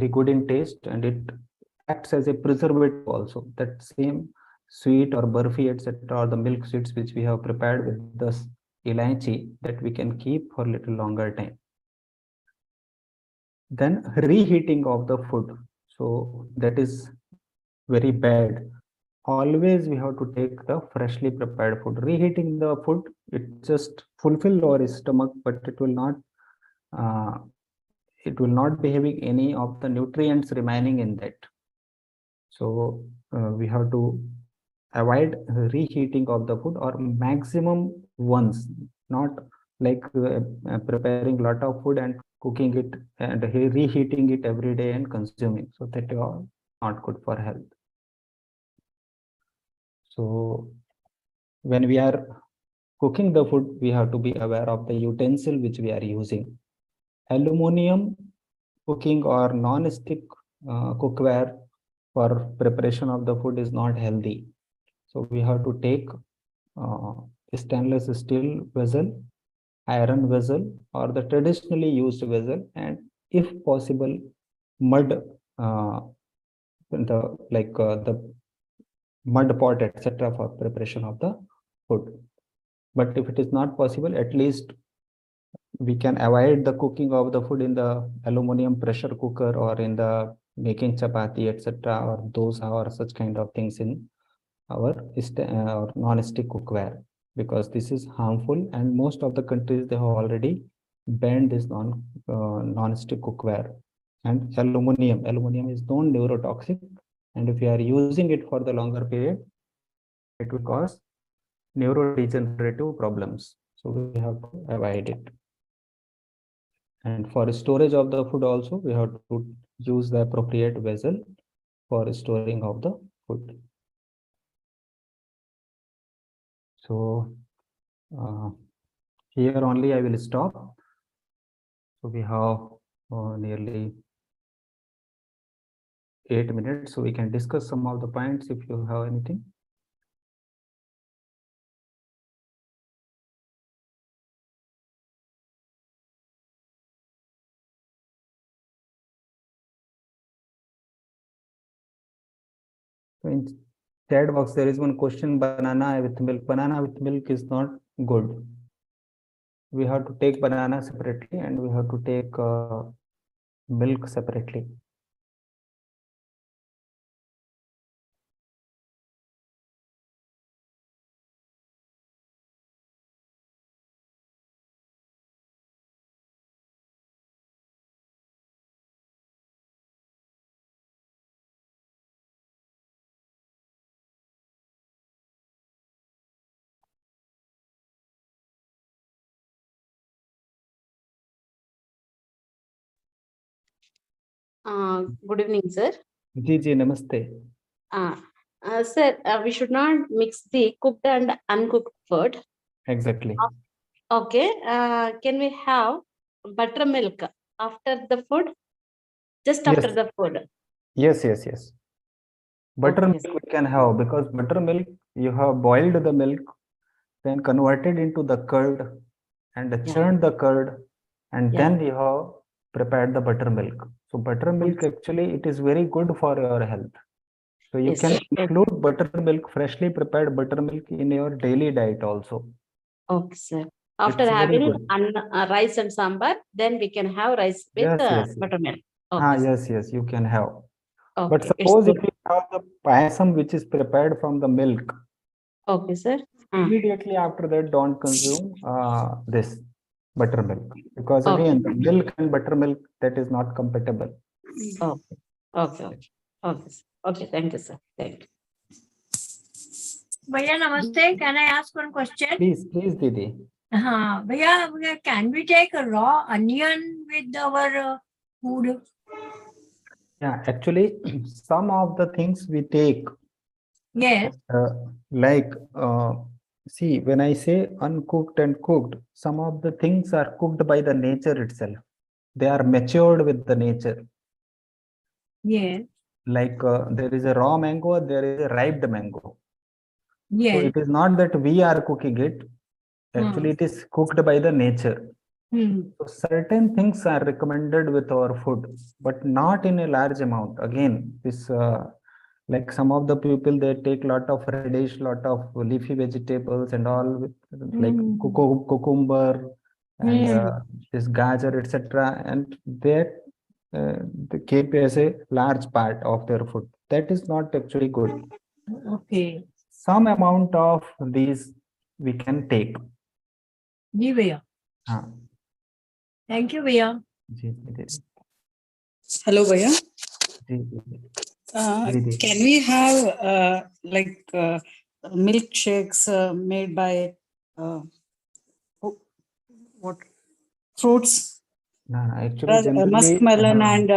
Speaker 3: good in taste, and it acts as a preservative also. That same sweet or burfi, etc., or the milk sweets which we have prepared with this ilaichi, that we can keep for little longer time. Then reheating of the food, so that is very bad. Always we have to take the freshly prepared food. Reheating the food, it just fulfill our stomach, but it will not be having any of the nutrients remaining in that. So we have to avoid reheating of the food, or maximum once, not like preparing lot of food and cooking it and reheating it every day and consuming. So that is not good for health. So when we are cooking the food, we have to be aware of the utensil which we are using. Aluminum cooking or non-stick cookware for preparation of the food is not healthy. So we have to take stainless steel vessel, iron vessel, or the traditionally used vessel, and if possible, mud, the mud pot, etc., for preparation of the food. But if it is not possible, at least we can avoid the cooking of the food in the aluminum pressure cooker, or in the making chapati, etc., or dosa, or such kind of things in our non-stick cookware, because this is harmful, and most of the countries, they have already banned this non-stick cookware. And aluminum is known neurotoxic, and if you are using it for the longer period, it will cause neurodegenerative problems. So we have to avoid it. And for storage of the food also, we have to use the appropriate vessel for storing of the food. So here only I will stop. So we have nearly 8 minutes, so we can discuss some of the points if you have anything. So in chat box, there is one question: banana with milk. Banana with milk is not good. We have to take banana separately, and we have to take milk separately.
Speaker 5: Good evening, sir.
Speaker 3: Ji, namaste.
Speaker 5: Sir, we should not mix the cooked and uncooked food.
Speaker 3: Exactly.
Speaker 5: Okay. Can we have buttermilk after the food? Just
Speaker 3: Yes.
Speaker 5: after the food.
Speaker 3: Yes, yes, yes. Buttermilk
Speaker 5: Okay.
Speaker 3: we can have, because buttermilk, you have boiled the milk, then converted into the curd and
Speaker 5: Yeah.
Speaker 3: churned the curd, and
Speaker 5: Yeah.
Speaker 3: then you have prepared the buttermilk. So buttermilk
Speaker 5: Yes.
Speaker 3: actually it is very good for your health. So you
Speaker 5: Yes.
Speaker 3: can
Speaker 5: Okay.
Speaker 3: include buttermilk, freshly prepared buttermilk in your daily diet also.
Speaker 5: Okay, sir. After
Speaker 3: It's very
Speaker 5: having
Speaker 3: good.
Speaker 5: rice and sambar, then we can have rice with
Speaker 3: Yes, yes, yes.
Speaker 5: buttermilk.
Speaker 3: Ah,
Speaker 5: Okay, sir.
Speaker 3: yes, yes, you can have. But
Speaker 5: Okay, it's
Speaker 3: suppose if
Speaker 5: good.
Speaker 3: you have the payasam which is prepared from the milk,
Speaker 5: Okay, sir.
Speaker 3: immediately after that don't consume this buttermilk, because
Speaker 5: Okay.
Speaker 3: again the milk and buttermilk, that is not compatible.
Speaker 5: Okay. Okay. Okay. Okay, sir. Okay. Thank you, sir. Thank you.
Speaker 4: Bhaiya, namaste. Can I ask one question?
Speaker 3: Please, please, Didi.
Speaker 4: Bhaiya, can we take a raw onion with our food?
Speaker 3: Yeah, actually, some of the things we take,
Speaker 4: Yes.
Speaker 3: like, see, when I say uncooked and cooked, some of the things are cooked by the nature itself. They are matured with the nature.
Speaker 4: Yes.
Speaker 3: Like there is a raw mango, there is a ripe mango. So
Speaker 4: Yes.
Speaker 3: it is not that we are cooking it. Actually, it is cooked by the nature. So certain things are recommended with our food, but not in a large amount. Again, this like some of the people, they take lot of radish, lot of leafy vegetables and all, with like cucumber and this gajar, etc. And they keep as a large part of their food. That is not actually good.
Speaker 4: Okay.
Speaker 3: Some amount of these we can take.
Speaker 4: Ji bhaiya. Thank you, bhaiya.
Speaker 6: Hello, Bhaiya.
Speaker 3: Uh,
Speaker 6: Can we have milkshakes made by what fruits?
Speaker 3: No, actually, generally,
Speaker 6: Muskmelon and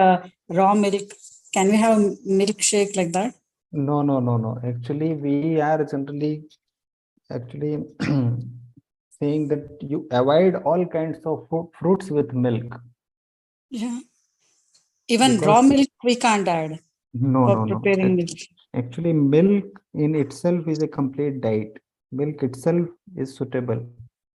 Speaker 6: raw milk. Can we have milkshake like that?
Speaker 3: No. Actually, we are generally actually saying that you avoid all kinds of fruits with milk.
Speaker 6: Yeah. Even
Speaker 3: Because-
Speaker 6: raw milk we can't add
Speaker 3: No.
Speaker 6: preparing milk.
Speaker 3: Actually, milk in itself is a complete diet. Milk itself is suitable.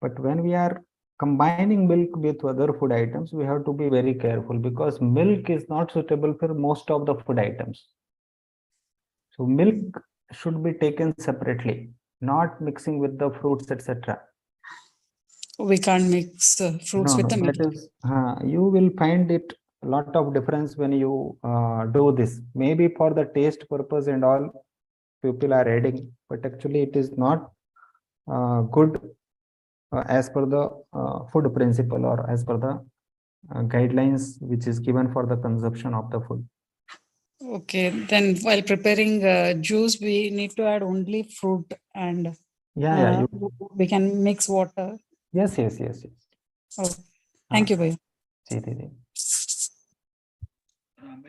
Speaker 3: But when we are combining milk with other food items, we have to be very careful, because milk is not suitable for most of the food items. So milk should be taken separately, not mixing with the fruits, etc.
Speaker 6: We can't mix fruits with the milk.
Speaker 3: That is, you will find it a lot of difference when you do this. Maybe for the taste purpose and all, people are adding, but actually it is not good as per the food principle, or as per the guidelines which is given for the consumption of the food.
Speaker 6: Okay, then while preparing juice, we need to add only fruit and we can mix water.
Speaker 3: Yes.
Speaker 6: Oh, thank you, Bhaiya.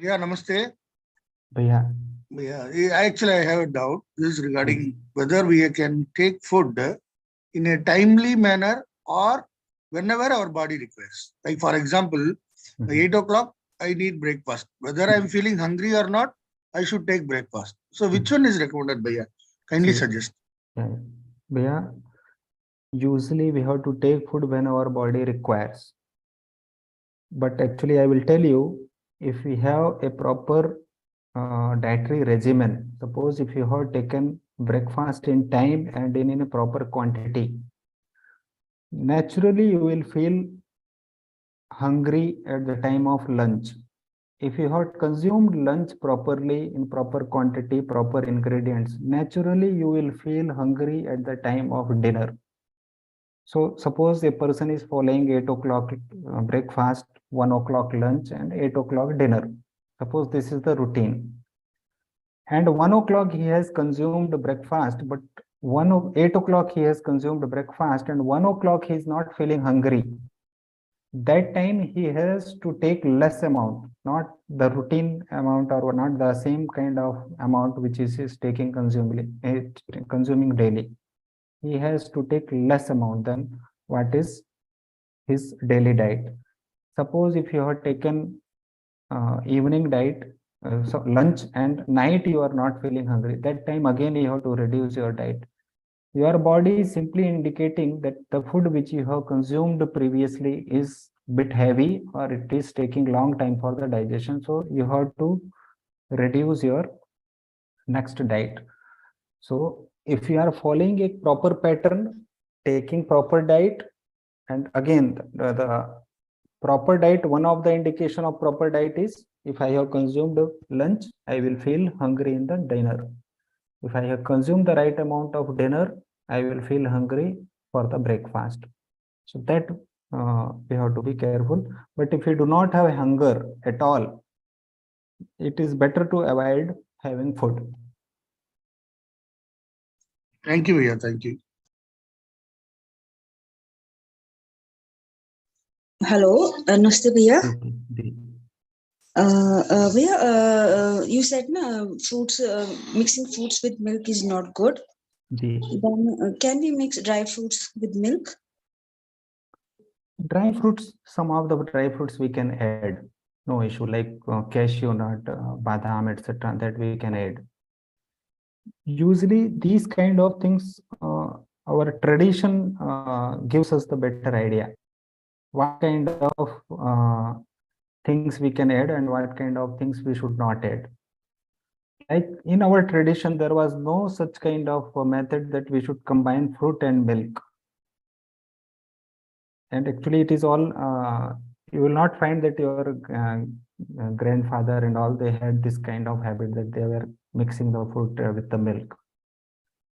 Speaker 7: Yeah, namaste.
Speaker 3: Bhaiya.
Speaker 7: Yeah, actually, I have a doubt. This is regarding whether we can take food in a timely manner or whenever our body requires. Like, for example, by 8 o'clock, I need breakfast. Whether I'm feeling hungry or not, I should take breakfast. So, which one is recommended, Bhaiya? Kindly suggest.
Speaker 3: Bhaiya, usually we have to take food when our body requires. But actually, I will tell you, if we have a proper dietary regimen, suppose if you have taken breakfast in time and in a proper quantity, naturally you will feel hungry at the time of lunch. If you have consumed lunch properly, in proper quantity, proper ingredients, naturally you will feel hungry at the time of dinner. So suppose a person is following 8 o'clock breakfast, 1 o'clock lunch and 8 o'clock dinner. Suppose this is the routine. And 1 o'clock he has consumed breakfast, but 8 o'clock he has consumed breakfast and 1 o'clock he is not feeling hungry. That time he has to take less amount, not the routine amount or not the same kind of amount which is consuming daily. He has to take less amount than what is his daily diet. Suppose if you have taken evening diet, so lunch and night you are not feeling hungry, that time again you have to reduce your diet. Your body is simply indicating that the food which you have consumed previously is bit heavy or it is taking long time for the digestion. So you have to reduce your next diet. So if you are following a proper pattern, taking proper diet, and again the proper diet, one of the indication of proper diet is if I have consumed lunch, I will feel hungry in the dinner. If I have consumed the right amount of dinner, I will feel hungry for the breakfast. So that we have to be careful. But if you do not have hunger at all, it is better to avoid having food.
Speaker 7: Thank you, Bhaiya. Thank you.
Speaker 8: Hello, Namaste Bhaiya.
Speaker 3: The-
Speaker 8: Bhaiya, you said fruits, mixing fruits with milk is not good.
Speaker 3: the
Speaker 8: Then can we mix dry fruits with milk?
Speaker 3: dry fruits, some of the dry fruits we can add, no issue, like cashew nut, badam, etc. that we can add. Usually these kind of things, our tradition gives us the better idea. What kind of things we can add and what kind of things we should not add. Like in our tradition, there was no such kind of method that we should combine fruit and milk. And actually it is all, you will not find that your grandfather and all, they had this kind of habit that they were mixing the fruit with the milk.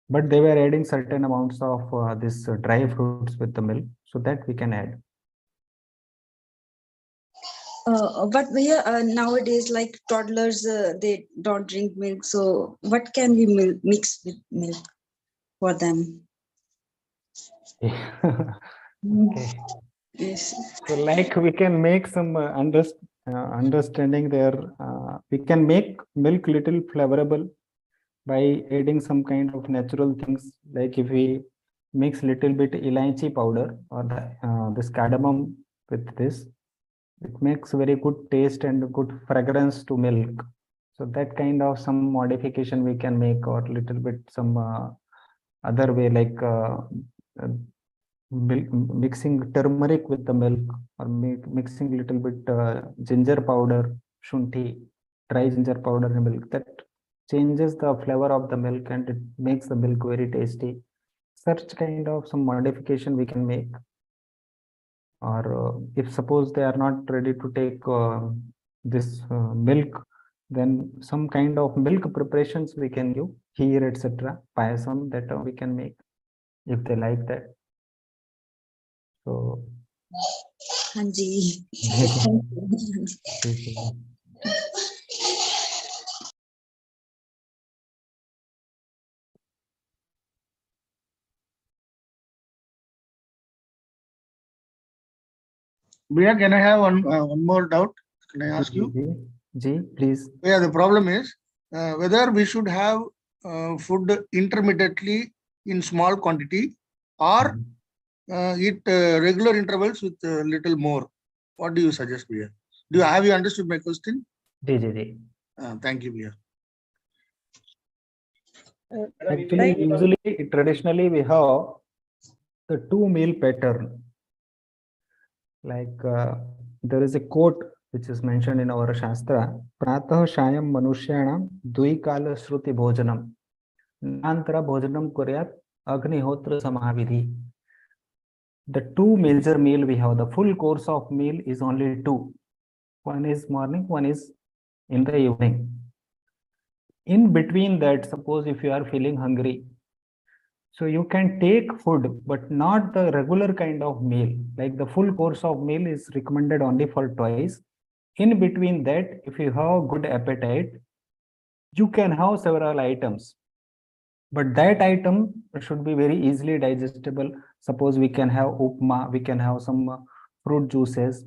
Speaker 3: But they were adding certain amounts of this dry fruits with the milk, so that we can add.
Speaker 8: But Bhaiya, nowadays, like toddlers, they don't drink milk. So what can we mix with milk for them?
Speaker 3: Okay.
Speaker 8: Yes.
Speaker 3: So like we can make some understanding there. We can make milk little flavorable by adding some kind of natural things. Like if we mix little bit elaichi powder or this cardamom with this, it makes very good taste and good fragrance to milk. So that kind of some modification we can make, or little bit some other way, like mixing turmeric with the milk, or mixing little bit ginger powder, shunthi, dry ginger powder in milk. That changes the flavor of the milk and it makes the milk very tasty. Such kind of some modification we can make. Or if suppose they are not ready to take this milk, then some kind of milk preparations we can give, kheer, etc. Payasam, that we can make if they like that. So
Speaker 8: Hanji.
Speaker 7: Bhaiya, can I have one more doubt? Can I ask you?
Speaker 3: Ji, please.
Speaker 7: Yeah, the problem is whether we should have food intermittently in small quantity or eat regular intervals with little more. What do you suggest, Bhaiya? Have you understood my question?
Speaker 3: Ji.
Speaker 7: Thank you, Bhaiya.
Speaker 3: Actually, usually, traditionally, we have the 2 meal pattern. Like there is a quote which is mentioned in our Shastra, Pratah Shayam Manushyanam Dvikala Shruti Bhojanam Nantara Bhojanam Kuryat Agnihotra Samavidhi. The 2 major meal we have, the full course of meal is only 2. One is morning, one is in the evening. In between that, suppose if you are feeling hungry, so you can take food, but not the regular kind of meal. Like the full course of meal is recommended only for twice. In between that, if you have good appetite, you can have several items. But that item should be very easily digestible. Suppose we can have upma, we can have some fruit juices,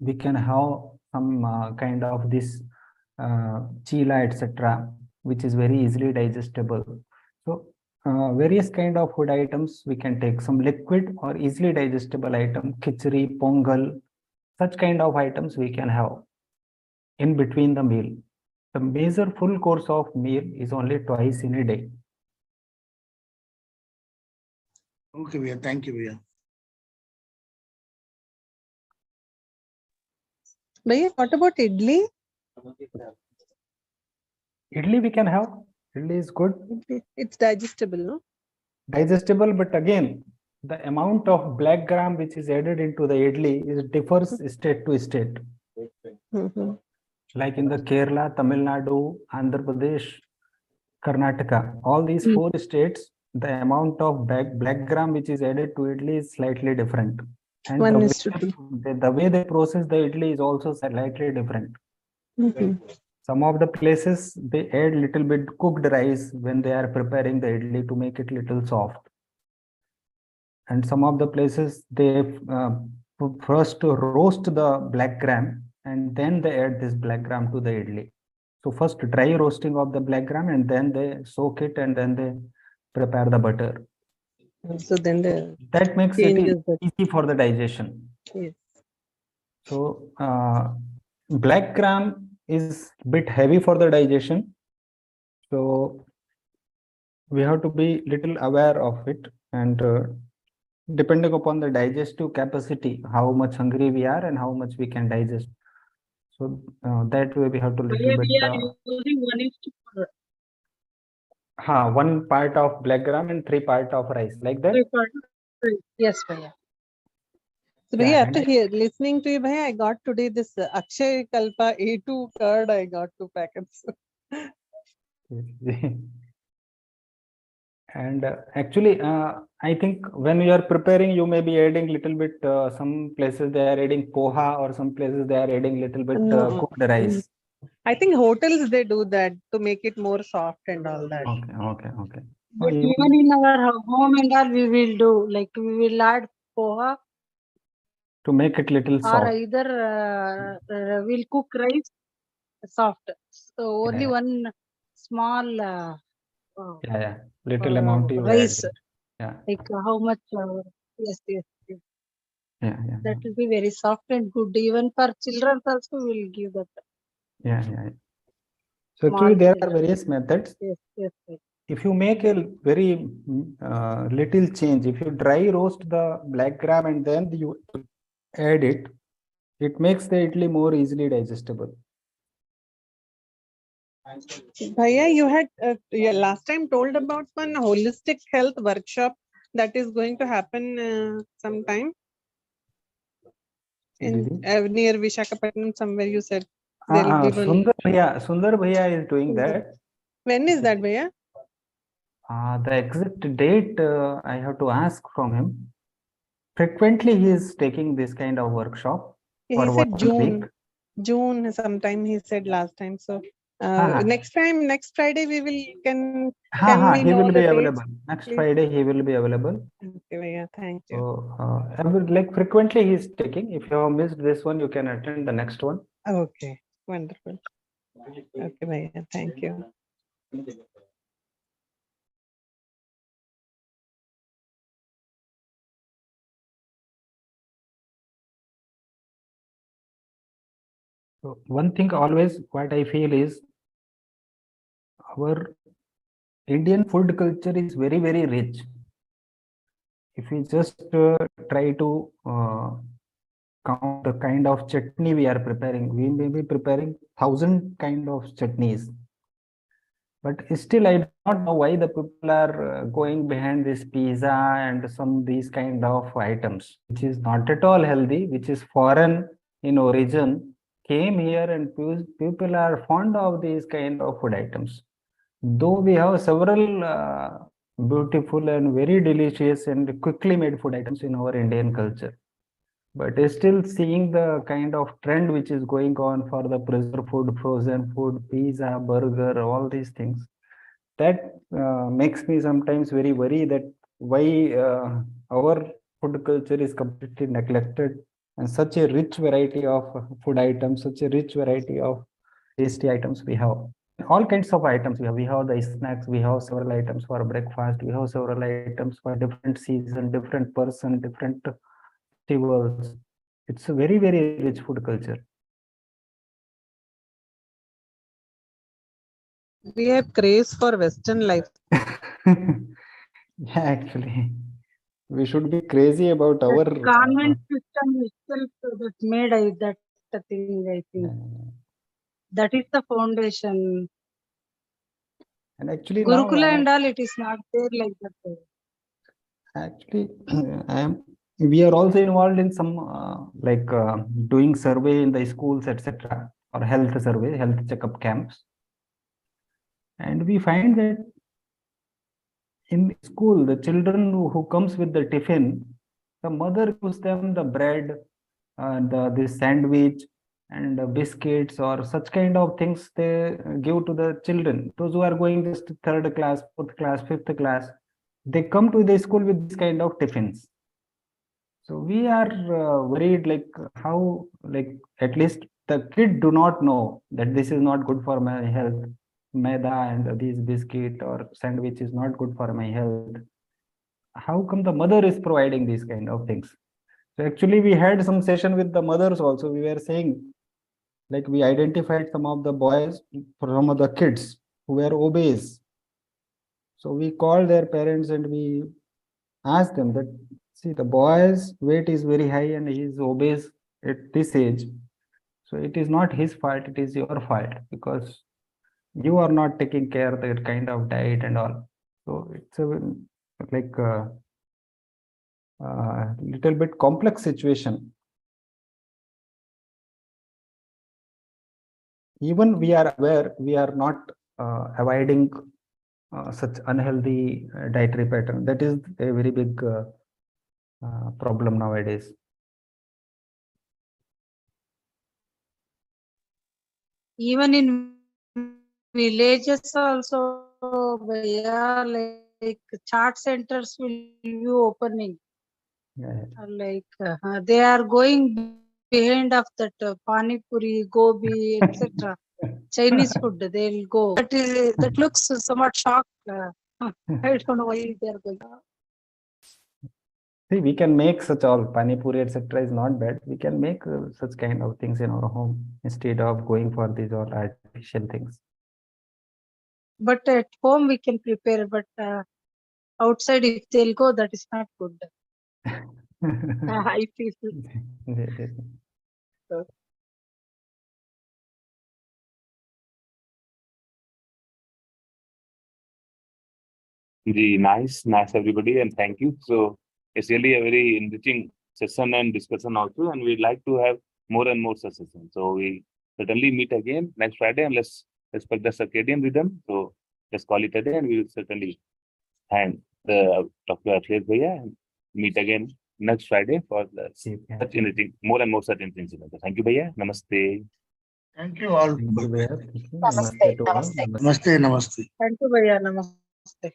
Speaker 3: we can have some kind of this chila, etc., which is very easily digestible. So various kind of food items we can take. Some liquid or easily digestible item, khichdi, pongal, such kind of items we can have in between the meal. The major full course of meal is only twice in a day.
Speaker 7: Okay, Bhaiya. Thank you, Bhaiya.
Speaker 9: Bhaiya, what about idli?
Speaker 3: Idli we can have. Idli is good.
Speaker 9: It's digestible, no?
Speaker 3: Digestible, but again, the amount of black gram which is added into the idli is differs state to state.
Speaker 9: Mhm.
Speaker 3: Like in the Kerala, Tamil Nadu, Andhra Pradesh, Karnataka, all these four states, the amount of black gram which is added to idli is slightly different. And
Speaker 9: One is to two.
Speaker 3: the way they process the idli is also slightly different.
Speaker 9: Mhm.
Speaker 3: Some of the places they add little bit cooked rice when they are preparing the idli to make it little soft. And some of the places they first roast the black gram and then they add this black gram to the idli. So first dry roasting of the black gram and then they soak it and then they prepare the butter.
Speaker 9: So then the
Speaker 3: That makes it
Speaker 9: changes that.
Speaker 3: easy for the digestion.
Speaker 9: Yes.
Speaker 3: So black gram is a bit heavy for the digestion. So we have to be little aware of it, and depending upon the digestive capacity, how much hungry we are and how much we can digest. So that way we have to little bit.
Speaker 4: We are using 1:4.
Speaker 3: One part of black gram and 3 part of rice, like that.
Speaker 9: Yes, Bhaiya. So
Speaker 3: Yeah,
Speaker 9: Bhaiya,
Speaker 3: and
Speaker 9: after here listening to you, Bhaiya, I got today this Akshay Kalpa A2 curd. I got 2 packets.
Speaker 3: And actually, I think when you are preparing, you may be adding little bit. Some places they are adding poha, or some places they are adding little bit
Speaker 9: No.
Speaker 3: cooked rice.
Speaker 9: I think hotels they do that to make it more soft and all that.
Speaker 3: Okay.
Speaker 4: But even in our home and all, we will do, like we will add poha
Speaker 3: To make it little
Speaker 4: or
Speaker 3: soft.
Speaker 4: either we'll cook rice soft. So only
Speaker 3: Yeah.
Speaker 4: one small
Speaker 3: Little amount you
Speaker 4: rice,
Speaker 3: add. Yeah.
Speaker 4: like how much? Yes.
Speaker 3: Yeah.
Speaker 4: That will be very soft and good. Even for children also, we'll give that.
Speaker 3: Yeah. So actually, there are various methods.
Speaker 4: Yes.
Speaker 3: If you make a very little change, if you dry roast the black gram and then you add it, it makes the idli more easily digestible.
Speaker 9: Bhaiya, you had last time told about one holistic health workshop that is going to happen sometime in near Vishakhapatnam somewhere. You said there will be one.
Speaker 3: Sundar Bhaiya is doing that.
Speaker 9: When is that, Bhaiya?
Speaker 3: The exact date I have to ask from him. Frequently, he is taking this kind of workshop.
Speaker 9: He
Speaker 3: for
Speaker 9: said
Speaker 3: 1
Speaker 9: June.
Speaker 3: week.
Speaker 9: June sometime he said last time. So next Friday we will can we
Speaker 3: he
Speaker 9: know
Speaker 3: will
Speaker 9: the
Speaker 3: be
Speaker 9: dates,
Speaker 3: available. Next
Speaker 9: please?
Speaker 3: Friday he will be available.
Speaker 9: Okay, Bhaiya, thank you.
Speaker 3: So like frequently he is taking. If you have missed this one, you can attend the next one.
Speaker 9: Okay, wonderful. Okay, Bhaiya, thank you.
Speaker 3: So one thing always what I feel is our Indian food culture is very, very rich. If we just try to count the kind of chutney we are preparing, we may be preparing 1,000 kind of chutneys. But still, I do not know why the people are going behind this pizza and some these kind of items, which is not at all healthy, which is foreign in origin, came here and people are fond of these kind of food items. Though we have several beautiful and very delicious and quickly made food items in our Indian culture, but still seeing the kind of trend which is going on for the preserved food, frozen food, pizza, burger, all these things, that makes me sometimes very worried that why our food culture is completely neglected and such a rich variety of food items, such a rich variety of tasty items we have. all kinds of items we have the snacks, we have several items for breakfast, we have several items for different season, different person, different festivals. It's a very, very rich food culture.
Speaker 9: We have craze for Western life.
Speaker 3: Yeah, actually, we should be crazy about our
Speaker 10: Convent system itself that made that the thing, I think. That is the foundation.
Speaker 3: and actually
Speaker 10: Gurukula
Speaker 3: now
Speaker 10: and all, it is not there like that.
Speaker 3: actually we are also involved in some doing survey in the schools, etc., or health survey, health checkup camps, and we find that in school the children who comes with the tiffin, the mother gives them the bread, the sandwich and biscuits or such kind of things they give to the children. Those who are going just third class, fourth class, fifth class, they come to the school with this kind of tiffins. So we are worried, like how, like at least the kid do not know that this is not good for my health. Maida and these biscuit or sandwich is not good for my health. How come the mother is providing these kind of things? So actually we had some session with the mothers also. We were saying, like we identified some of the boys from the kids who were obese. So we called their parents and we asked them that, see, the boy's weight is very high and he is obese at this age. So it is not his fault, it is your fault because you are not taking care of that kind of diet and all. So it's a like little bit complex situation. Even we are aware, we are not avoiding such unhealthy dietary pattern. That is a very big problem nowadays.
Speaker 10: Even in villages also, like chart centers will be opening.
Speaker 3: Yeah.
Speaker 10: Like they are going behind of that pani puri, gobi, etc. Chinese food, they'll go. That looks somewhat shocked. I don't know why they are going.
Speaker 3: See, we can make such all pani puri, etc. is not bad. We can make such kind of things in our home instead of going for these all artificial things.
Speaker 10: But at home we can prepare, but outside if they'll go, that is not good. I feel.
Speaker 1: Nice everybody, and thank you. So it's really a very enriching session and discussion also, and we'd like to have more and more sessions. So we certainly meet again next Friday, and let's respect the circadian rhythm. So let's call it a day, and we will certainly thank the Dr. Akhilesh Bhaiya and meet again next Friday for the such enriching, more and more such enriching. Thank you, Bhaiya. Namaste.
Speaker 7: Thank you all.
Speaker 3: Namaste.
Speaker 7: Namaste.
Speaker 10: Thank you, Bhaiya. Namaste.